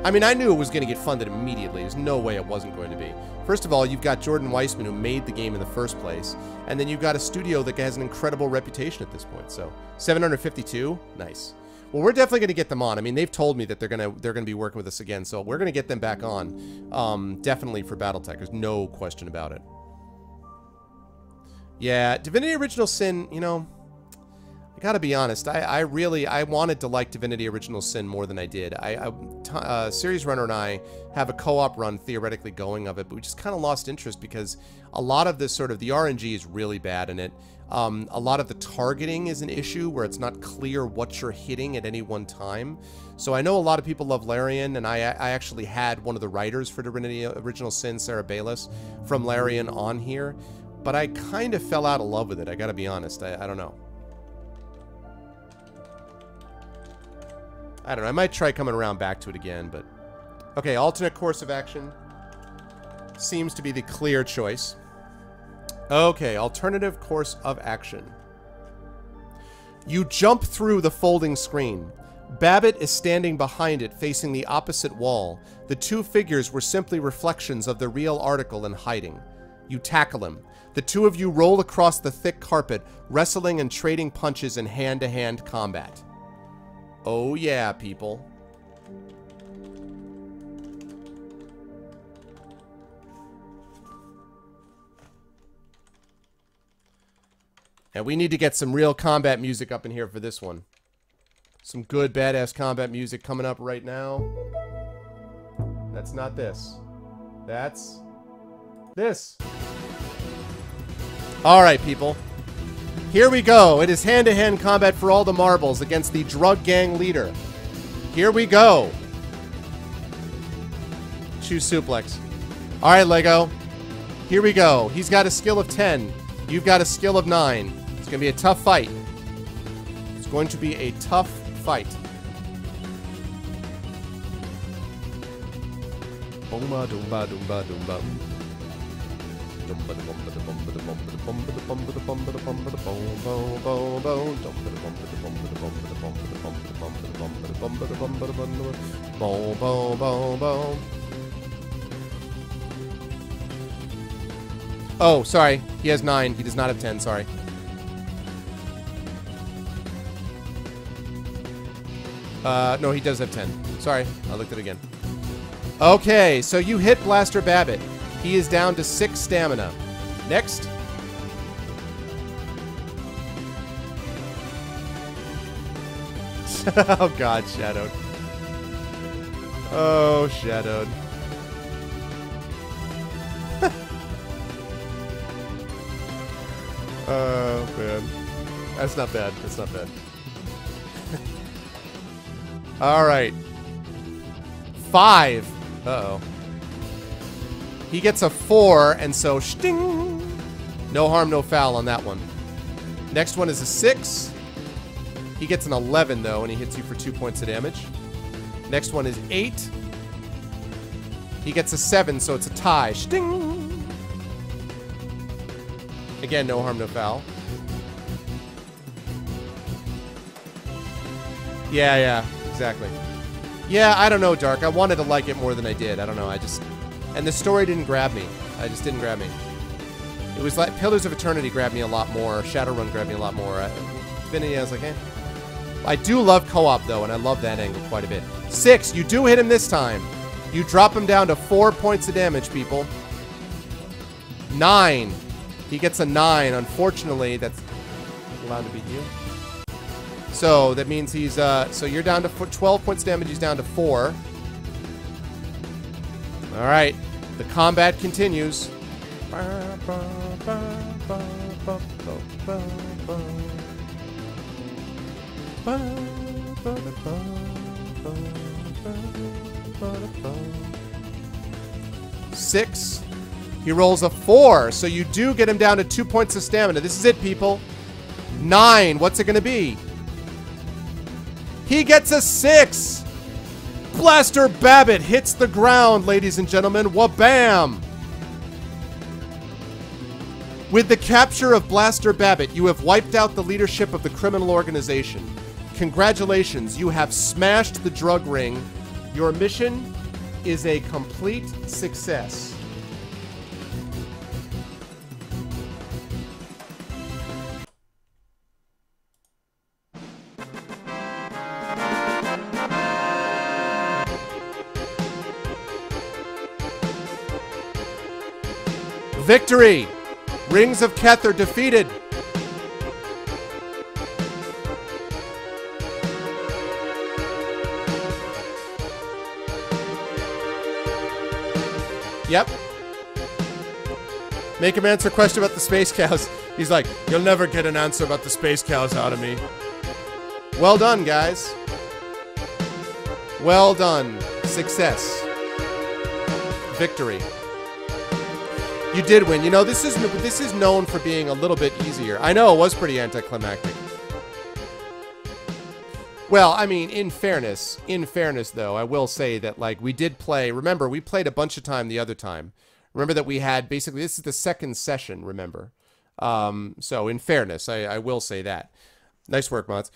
S1: I mean, I knew it was going to get funded immediately. There's no way it wasn't going to be. First of all, you've got Jordan Weissman, who made the game in the first place, and then you've got a studio that has an incredible reputation at this point. So, 752, nice. Well, we're definitely going to get them on. I mean, they've told me that they're going to be working with us again, so we're going to get them back on, definitely for BattleTech. There's no question about it. Yeah, Divinity Original Sin, you know, I gotta be honest, I wanted to like Divinity Original Sin more than I did. Series Runner and I have a co-op run theoretically going of it, but we just kind of lost interest because a lot of this sort of, the RNG is really bad in it. A lot of the targeting is an issue where it's not clear what you're hitting at any one time. So I know a lot of people love Larian, and I actually had one of the writers for Divinity Original Sin, Sarah Bayless, from Larian on here, but I kind of fell out of love with it, I gotta be honest. I don't know. I don't know. I might try coming around back to it again, but... Okay, alternate course of action seems to be the clear choice. Okay, alternative course of action. You jump through the folding screen. Babbitt is standing behind it, facing the opposite wall. The two figures were simply reflections of the real article and hiding. You tackle him. The two of you roll across the thick carpet, wrestling and trading punches in hand-to-hand combat. Oh yeah, people. And we need to get some real combat music up in here for this one. Some good badass combat music coming up right now. That's not this. That's this. Alright, people. Here we go. It is hand-to-hand combat for all the marbles against the drug gang leader. Here we go. Choose suplex. Alright, Lego. Here we go. He's got a skill of 10. You've got a skill of 9. It's going to be a tough fight. It's going to be a tough fight. Boomba doomba doomba doomba. Doomba da boomba da boomba da boomba da boomba da boomba da boomba da boomba da boom boom boom boom. Doomba da boomba da boomba da boomba da boomba da boomba da boomba da boomba da boomba da boomba da boom boom boom boom. Oh, sorry. He has 9. He does not have 10. Sorry. No, he does have 10. Sorry. I looked at it again. Okay, so you hit Blaster Babbitt. He is down to 6 stamina. Next. Oh, God, Shadowed. Oh, Shadowed. Oh, man. That's not bad. That's not bad. All right. 5. Uh-oh. He gets a 4, and so sting. No harm, no foul on that one. Next one is a 6. He gets an 11, though, and he hits you for 2 points of damage. Next one is 8. He gets a 7, so it's a tie. Sting. Again, no harm, no foul. Yeah, exactly. Yeah, I don't know, Dark. I wanted to like it more than I did. I don't know. And the story didn't grab me. It just didn't grab me. It was like Pillars of Eternity grabbed me a lot more. Shadowrun grabbed me a lot more. Divinity, I was like, eh. I do love co-op, though, and I love that angle quite a bit. 6. You do hit him this time. You drop him down to 4 points of damage, people. 9. He gets a 9. Unfortunately, that's allowed to beat you. So that means he's so you're down to 12 points damage. He's down to 4. All right, the combat continues. 6. He rolls a 4, so you do get him down to 2 points of stamina. This is it, people. 9. What's it going to be? He gets a 6. Blaster Babbitt hits the ground, ladies and gentlemen. Wha-bam! With the capture of Blaster Babbitt, you have wiped out the leadership of the criminal organization. Congratulations, you have smashed the drug ring. Your mission is a complete success. Victory! Rings of Kether defeated. Yep. Make him answer a question about the space cows. He's like, you'll never get an answer about the space cows out of me. Well done, guys. Well done. Success. Victory. You did win. You know, this is known for being a little bit easier. I know, it was pretty anticlimactic. Well, I mean, in fairness, though, I will say that, like, we did play, remember, we played a bunch of time the other time. Remember that we had, basically, this is the second session, remember. So in fairness, I will say that. Nice work, Mods.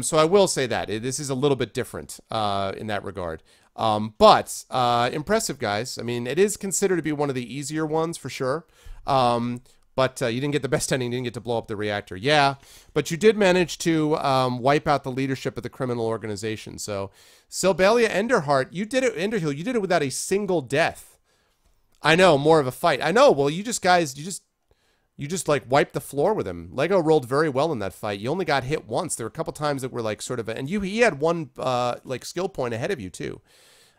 S1: So I will say that this is a little bit different in that regard. But impressive, guys. I mean, it is considered to be one of the easier ones for sure. But you didn't get the best ending. You didn't get to blow up the reactor. Yeah, but you did manage to wipe out the leadership of the criminal organization. So, Sylvalia Enderheart, you did it. Enderhill, you did it without a single death. I know, more of a fight. I know. Well, you just like wiped the floor with him. Lego rolled very well in that fight. You only got hit once. There were a couple times that were like sort of, and he had one like skill point ahead of you too.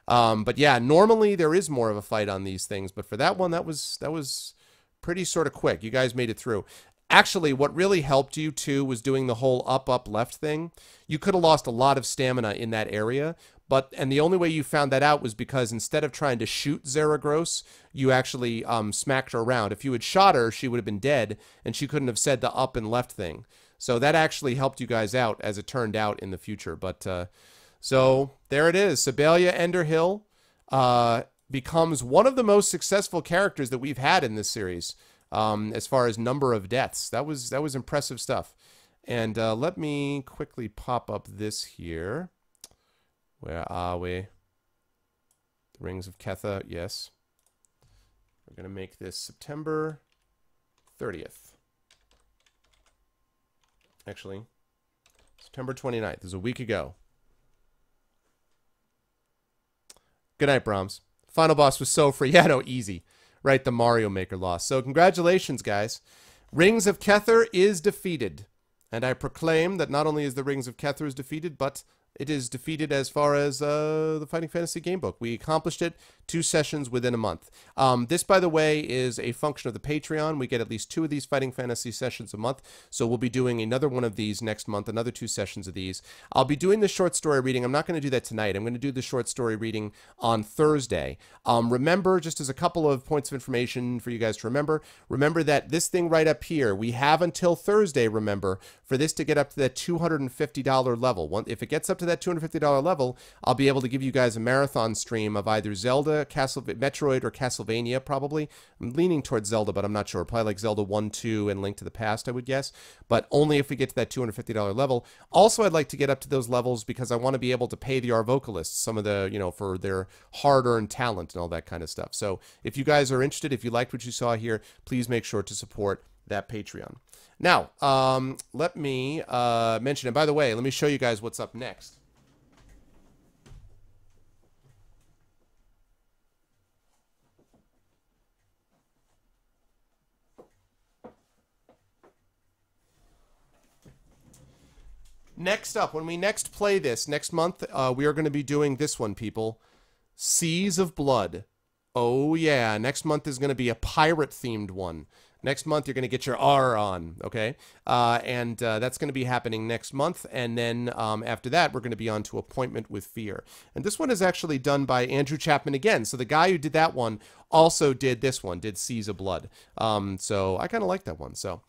S1: But yeah, normally there is more of a fight on these things, but for that one, that was pretty sort of quick. You guys made it through. Actually, what really helped you too was doing the whole up left thing. You could have lost a lot of stamina in that area, and the only way you found that out was because instead of trying to shoot Zaragross, you actually smacked her around. If you had shot her, she would have been dead, and she couldn't have said the up and left thing. So that actually helped you guys out, as it turned out in the future. But so there it is. Sylvalia Enderhill becomes one of the most successful characters that we've had in this series, as far as number of deaths. That was impressive stuff. And let me quickly pop up this here. Where are we? The Rings of Kether, yes. We're going to make this September 30th. Actually, September 29th. It was a week ago. Good night, Brahms. Final boss was so free. Yeah, no, easy. Right, the Mario Maker loss. So congratulations, guys. Rings of Kether is defeated. And I proclaim that not only is the Rings of Kether is defeated, but it is defeated as far as the Fighting Fantasy Gamebook. We accomplished it 2 sessions within a month. This, by the way, is a function of the Patreon. We get at least 2 of these Fighting Fantasy sessions a month, so we'll be doing another one of these next month, another 2 sessions of these. I'll be doing the short story reading. I'm not going to do that tonight. I'm going to do the short story reading on Thursday. Remember, just as a couple of points of information for you guys to remember that this thing right up here, we have until Thursday, remember, for this to get up to that $250 level. If it gets up to that $250 level, I'll be able to give you guys a marathon stream of either Zelda, Metroid, or Castlevania, probably. I'm leaning towards Zelda, but I'm not sure. Probably like Zelda 1, 2, and Link to the Past, I would guess. But only if we get to that $250 level. Also, I'd like to get up to those levels because I want to be able to pay our vocalists some of the, for their hard-earned talent and all that kind of stuff. So if you guys are interested, if you liked what you saw here, please make sure to support that Patreon. Now, let me mention, and by the way, let me show you guys what's up next. Next up, when we next play this, next month, we are going to be doing this one, people. Seas of Blood. Oh, yeah. Next month is going to be a pirate-themed one. Next month, you're going to get your R on, okay? And that's going to be happening next month. And then after that, we're going to be on to Appointment with Fear. And this one is actually done by Andrew Chapman again. So the guy who did that one also did this one, did Seas of Blood. So I kind of like that one, so...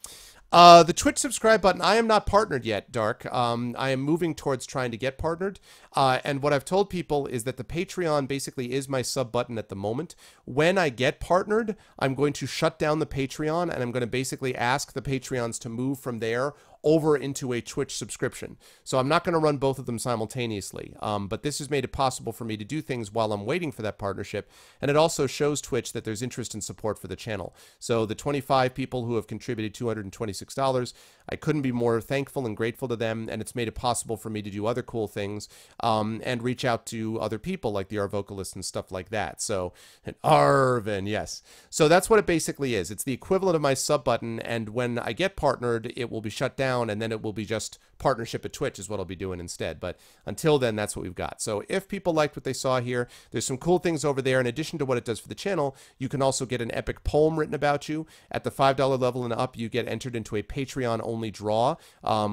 S1: the Twitch subscribe button, I am not partnered yet, Dark. I am moving towards trying to get partnered. And what I've told people is that the Patreon basically is my sub button at the moment. When I get partnered, I'm going to shut down the Patreon and I'm going to basically ask the Patreons to move from there over into a Twitch subscription. So I'm not going to run both of them simultaneously. But this has made it possible for me to do things while I'm waiting for that partnership. And it also shows Twitch that there's interest and support for the channel. So the 25 people who have contributed $226, I couldn't be more thankful and grateful to them. And it's made it possible for me to do other cool things and reach out to other people like the R vocalists and stuff like that. So, and Arvin, yes. So that's what it basically is. It's the equivalent of my sub button. And when I get partnered, it will be shut down. And then it will be just partnership at Twitch is what I'll be doing instead. But until then, that's what we've got. So if people liked what they saw here, there's some cool things over there. In addition to what it does for the channel, you can also get an epic poem written about you. At the $5 level and up, you get entered into a Patreon-only draw,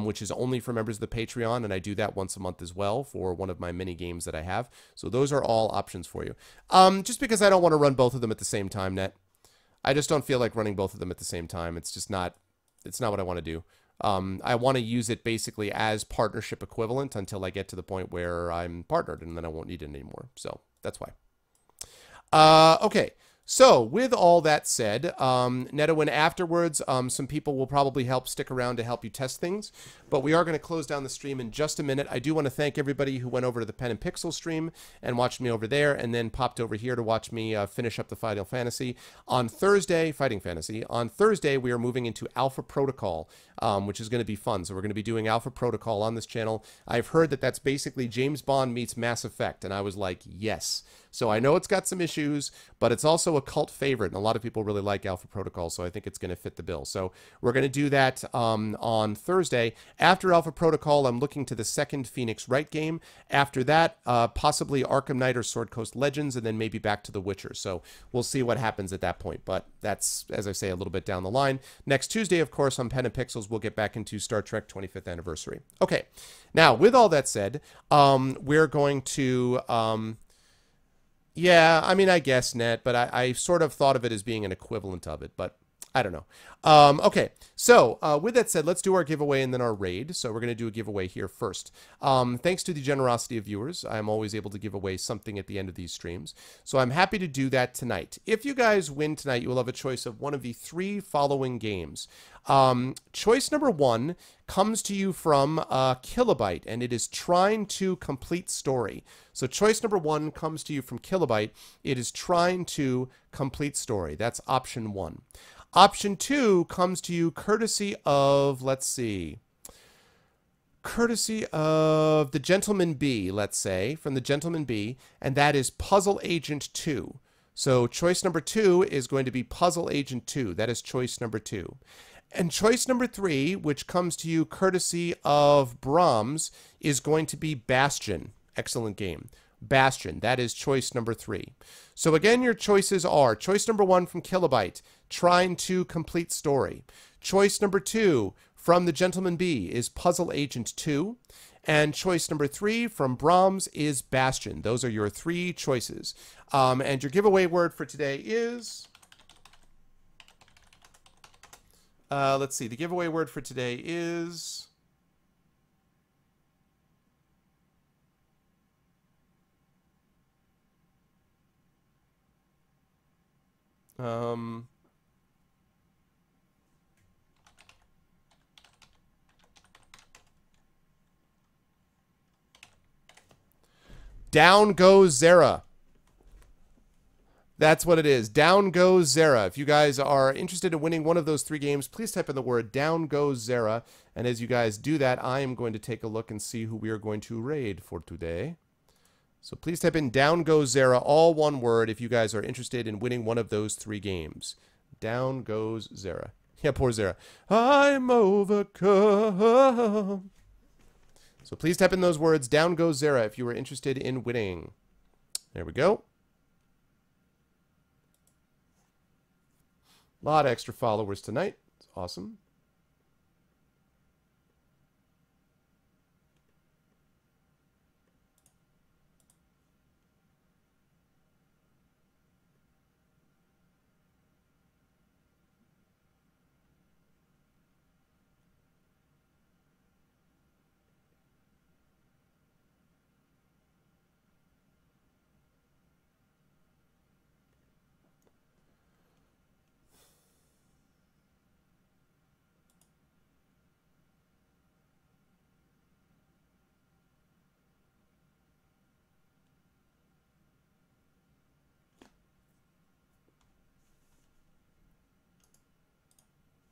S1: which is only for members of the Patreon. And I do that once a month as well for one of my mini games that I have. So those are all options for you. Just because I don't want to run both of them at the same time, Net. I just don't feel like running both of them at the same time. It's just not, it's not what I want to do. I want to use it basically as partnership equivalent until I get to the point where I'm partnered and then I won't need it anymore. So that's why. Okay. So, with all that said, Netawin, afterwards, some people will probably stick around to help you test things, but we are going to close down the stream in just a minute. I do want to thank everybody who went over to the Pen and Pixel stream and watched me over there, and then popped over here to watch me finish up the Final Fantasy. On Thursday, Fighting Fantasy, on Thursday, we are moving into Alpha Protocol, which is going to be fun. So we're going to be doing Alpha Protocol on this channel. I've heard that that's basically James Bond meets Mass Effect, and I was like, yes. So I know it's got some issues, but it's also a cult favorite, and a lot of people really like Alpha Protocol, so I think it's going to fit the bill. So we're going to do that on Thursday. After Alpha Protocol, I'm looking to the second Phoenix Wright game. After that, possibly Arkham Knight or Sword Coast Legends, and then maybe back to The Witcher. So we'll see what happens at that point, but that's, as I say, a little bit down the line. Next Tuesday, of course, on Pen and Pixels, we'll get back into Star Trek 25th Anniversary. Okay, now, with all that said, we're going to... yeah, I mean, I guess net, but I sort of thought of it as being an equivalent of it, but I don't know. Okay, so with that said, let's do our giveaway and then our raid. So we're going to do a giveaway here first. Thanks to the generosity of viewers, I'm always able to give away something at the end of these streams. So I'm happy to do that tonight. If you guys win tonight, you will have a choice of one of the 3 following games. Choice number 1 comes to you from Kilobyte, and it is Trying to Complete Story. So choice number 1 comes to you from Kilobyte. It is Trying to Complete Story. That's option 1. Option 2 comes to you courtesy of, let's see, courtesy of the Gentleman Bee, let's say, from the Gentleman Bee, and that is Puzzle Agent 2. So choice number 2 is going to be Puzzle Agent 2. That is choice number 2. And choice number 3, which comes to you courtesy of Brahms, is going to be Bastion. Excellent game. Bastion. That is choice number 3. So again, your choices are choice number 1 from Kilobyte, Trying to Complete Story. Choice number 2 from the Gentleman Bee is Puzzle Agent 2. And choice number 3 from Brahms is Bastion. Those are your 3 choices. And your giveaway word for today is... let's see. The giveaway word for today is... Down Goes Zera. That's what it is. Down Goes Zera. If you guys are interested in winning one of those 3 games, please type in the word Down Goes Zera. And as you guys do that, I am going to take a look and see who we are going to raid for today. So please type in Down Goes Zera, all one word, if you guys are interested in winning one of those 3 games. Down Goes Zera. Yeah, poor Zera. I'm overcome. So please type in those words, Down Goes Zera, if you are interested in winning. There we go. A lot of extra followers tonight. It's awesome.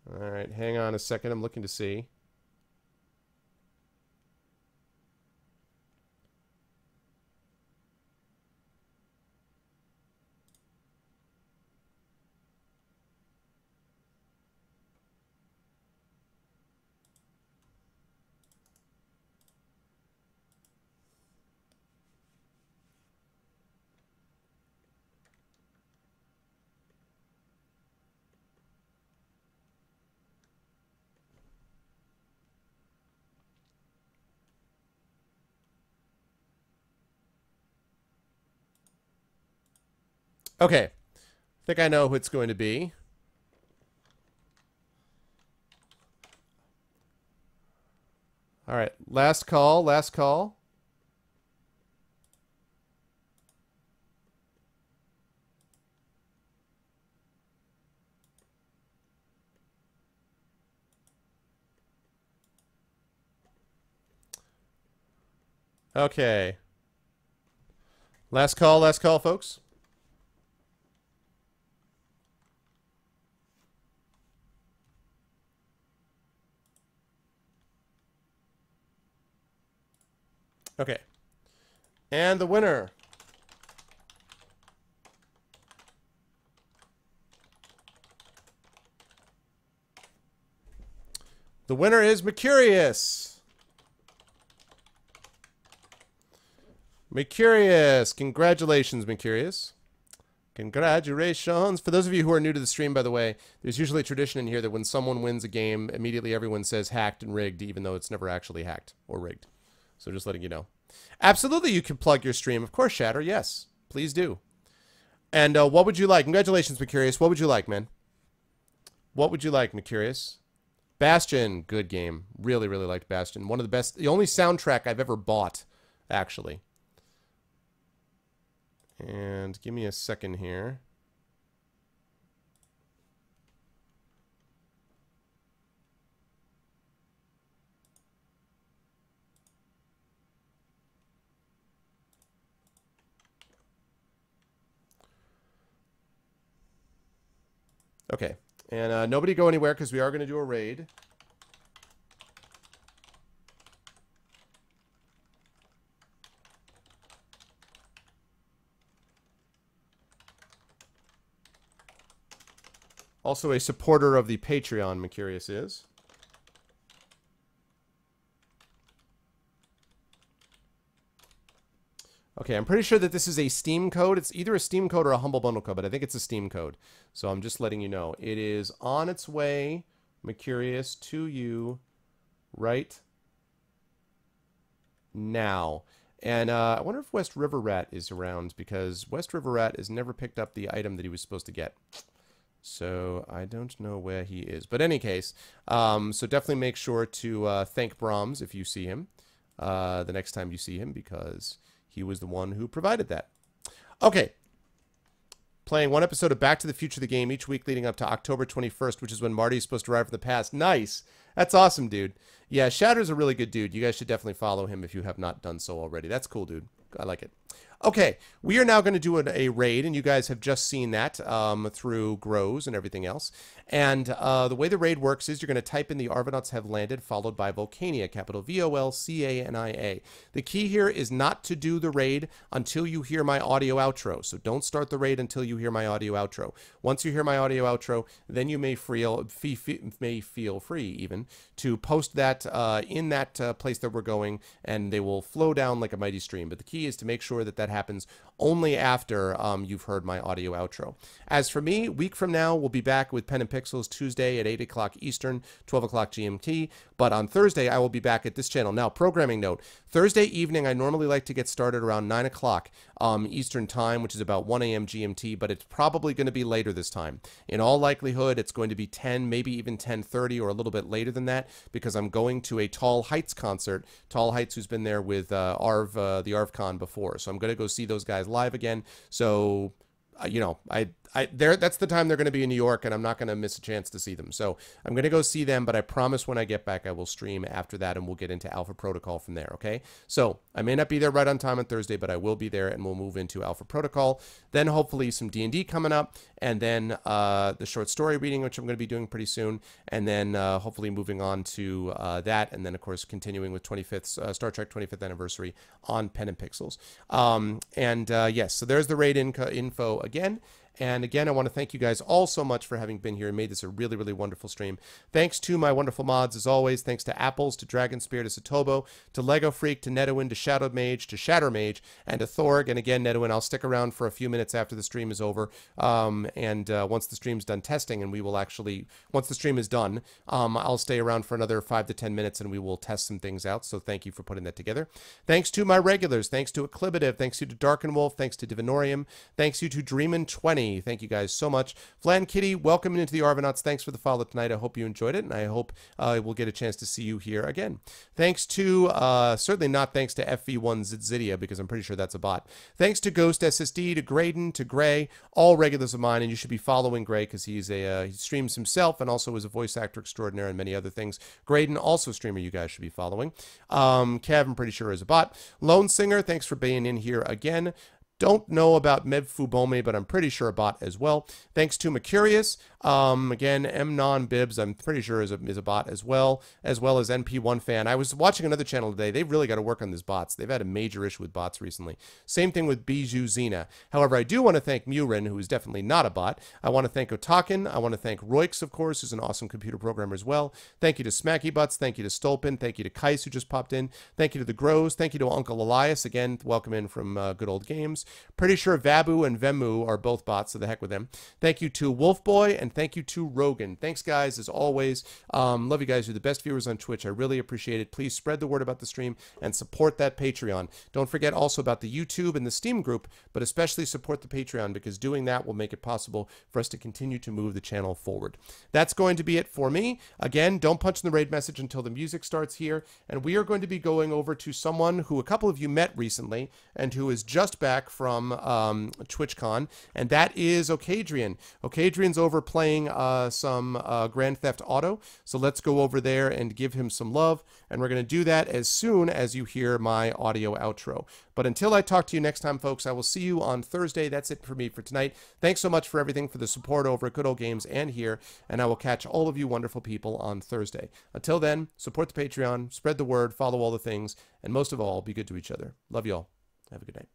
S1: All right, hang on a second. I'm looking to see. Okay. I think I know who it's going to be. All right. Last call. Last call. Okay. Last call, folks. Okay. And the winner. The winner is Mercurius. Mercurius. Congratulations, Mercurius. Congratulations. For those of you who are new to the stream, by the way, there's usually a tradition in here that when someone wins a game, immediately everyone says hacked and rigged, even though it's never actually hacked or rigged. So just letting you know. Absolutely, you can plug your stream. Of course, Shatter. Yes, please do. And what would you like? Congratulations, Mercurius. What would you like, man? What would you like, Mercurius? Bastion, good game. Really, really liked Bastion. One of the best, the only soundtrack I've ever bought, actually. And give me a second here. Okay. And nobody go anywhere because we are going to do a raid. Also a supporter of the Patreon, Mercurius is. Okay, I'm pretty sure that this is a Steam code. It's either a Steam code or a Humble Bundle code, but I think it's a Steam code. So I'm just letting you know. It is on its way, Mercurius, to you right now. And I wonder if West River Rat is around, because West River Rat has never picked up the item that he was supposed to get. So I don't know where he is. But in any case, so definitely make sure to thank Brahms if you see him the next time you see him, because he was the one who provided that. Okay. Playing one episode of Back to the Future, the game, each week leading up to October 21st, which is when Marty is supposed to arrive from the past. Nice. That's awesome, dude. Yeah, Shatter's a really good dude. You guys should definitely follow him if you have not done so already. That's cool, dude. I like it. Okay, we are now going to do a raid, and you guys have just seen that through Grows and everything else. And the way the raid works is you're going to type in the Arvanauts have landed, followed by Volcania, capital V-O-L-C-A-N-I-A. The key here is not to do the raid until you hear my audio outro. So don't start the raid until you hear my audio outro. Once you hear my audio outro, then you may feel free even to post that in that place that we're going, and they will flow down like a mighty stream. But the key is to make sure that that happens only after you've heard my audio outro. As for me, week from now, we'll be back with Pen and Pixels Tuesday at 8 o'clock Eastern, 12 o'clock GMT. But on Thursday, I will be back at this channel. Now, programming note, Thursday evening, I normally like to get started around 9 o'clock Eastern time, which is about 1 a.m. GMT, but it's probably going to be later this time. In all likelihood, it's going to be 10, maybe even 10:30 or a little bit later than that, because I'm going to a Tall Heights concert. Tall Heights, who's been there with the ArvCon before. So I'm going to go see those guys live again. So, you know, that's the time they're going to be in New York, and I'm not going to miss a chance to see them. So I'm going to go see them, but I promise when I get back, I will stream after that, and we'll get into Alpha Protocol from there, okay? So I may not be there right on time on Thursday, but I will be there, and we'll move into Alpha Protocol. Then hopefully some D&D coming up, and then the short story reading, which I'm going to be doing pretty soon, and then hopefully moving on to that, and then, of course, continuing with Star Trek 25th Anniversary on Pen and Pixels. Yes, so there's the raid info again. And again, I want to thank you guys all so much for having been here and made this a really, really wonderful stream. Thanks to my wonderful mods, as always. Thanks to Apples, to Dragon Spear, to Satobo, to Lego Freak, to Netowin, to Shadow Mage, to Shatter Mage, and to Thorg. And again, Netowin, I'll stick around for a few minutes after the stream is over. Once the stream's done testing, and we will actually, once the stream is done, I'll stay around for another 5 to 10 minutes, and we will test some things out. So thank you for putting that together. Thanks to my regulars. Thanks to Eclibative. Thanks to Darkenwolf. Thanks to Divinorium. Thanks you to Dreamin20. Danny, thank you guys so much. Flan Kitty, welcome into the Arvanauts. Thanks for the follow tonight. I hope you enjoyed it, and I hope we'll get a chance to see you here again. Thanks to, certainly not thanks to FV1 Zidia, because I'm pretty sure that's a bot. Thanks to Ghost SSD, to Graydon, to Gray, all regulars of mine, and you should be following Gray because he's he streams himself and also is a voice actor extraordinaire and many other things. Graydon, also a streamer you guys should be following. Kev, I'm pretty sure is a bot. Lone Singer, thanks for being in here again. Don't know about Mev Fubome, but I'm pretty sure a bot as well. Thanks to Mercurius. Again, Mnon Bibs, I'm pretty sure is a bot as well as NP1 Fan. I was watching another channel today. They've really got to work on these bots. They've had a major issue with bots recently. Same thing with Bijou Zena. However, I do want to thank Murin, who is definitely not a bot. I want to thank Otakin. I want to thank Roix, of course, who's an awesome computer programmer as well. Thank you to Smacky Butts. Thank you to Stolpin. Thank you to Kais, who just popped in. Thank you to the Grows. Thank you to Uncle Elias. Again, welcome in from Good Old Games. Pretty sure Vabu and Vemu are both bots, so the heck with them. Thank you to Wolfboy, and thank you to Rogan. Thanks, guys, as always. Love you guys. You're the best viewers on Twitch. I really appreciate it. Please spread the word about the stream and support that Patreon. Don't forget also about the YouTube and the Steam group, but especially support the Patreon, because doing that will make it possible for us to continue to move the channel forward. That's going to be it for me. Again, don't punch in the raid message until the music starts here, and we are going to be going over to someone who a couple of you met recently and who is just back from TwitchCon, and that is Okadrian. Okadrian's over playing some Grand Theft Auto, so let's go over there and give him some love, and we're going to do that as soon as you hear my audio outro. But until I talk to you next time, folks, I will see you on Thursday. That's it for me for tonight. Thanks so much for everything, for the support over at Good Old Games and here, and I will catch all of you wonderful people on Thursday. Until then, support the Patreon, spread the word, follow all the things, and most of all, be good to each other. Love you all. Have a good night.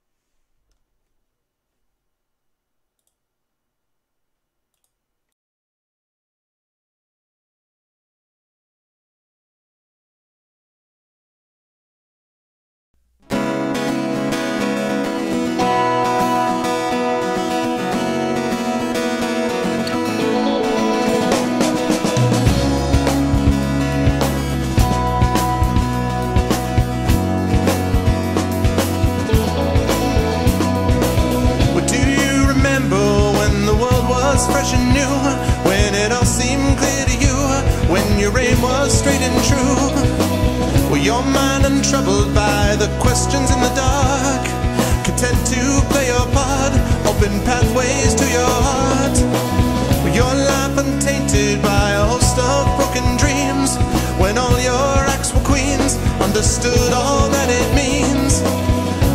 S2: Fresh and new, when it all seemed clear to you, when your aim was straight and true. Were your mind untroubled by the questions in the dark, content to play your part, open pathways to your heart? Were your life untainted by a host of broken dreams, when all your acts were queens, understood all that it means?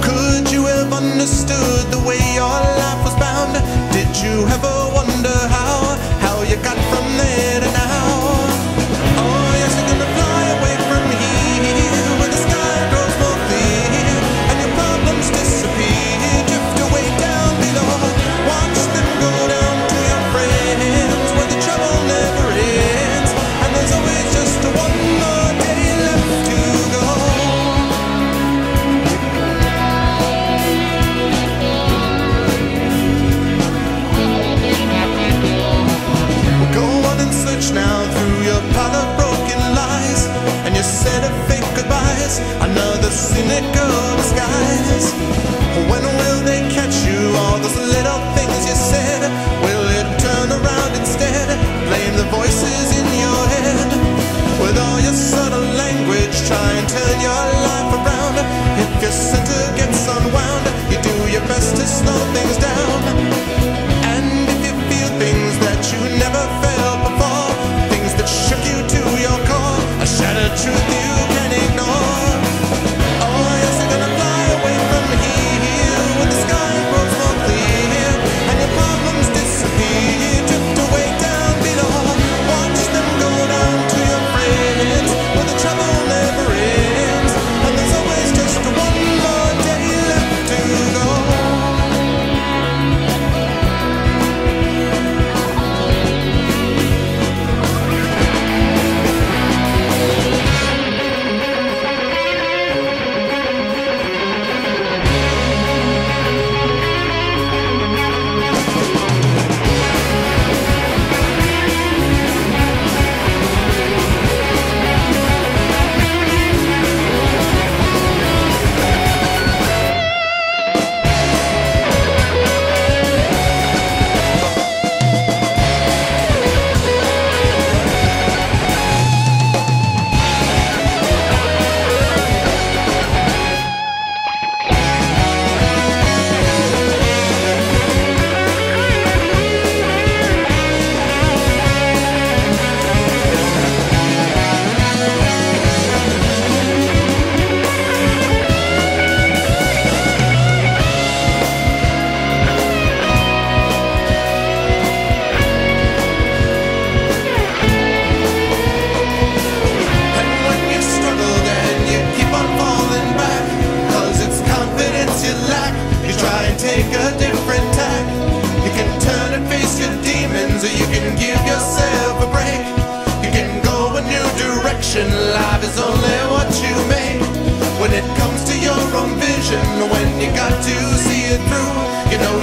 S2: Could you have understood the way your life was bound? Did you ever wonder how you got from there to now? Oh yes, you're gonna fly away from here, where the sky grows more clear, and your problems disappear, drift away down below. Watch them go down to your friends, where the trouble never ends, and there's always just one more day left to go. take a different tack. You can turn and face your demons, or you can give yourself a break. You can go a new direction, life is only what you make. When it comes to your own vision, when you got to see it through, you know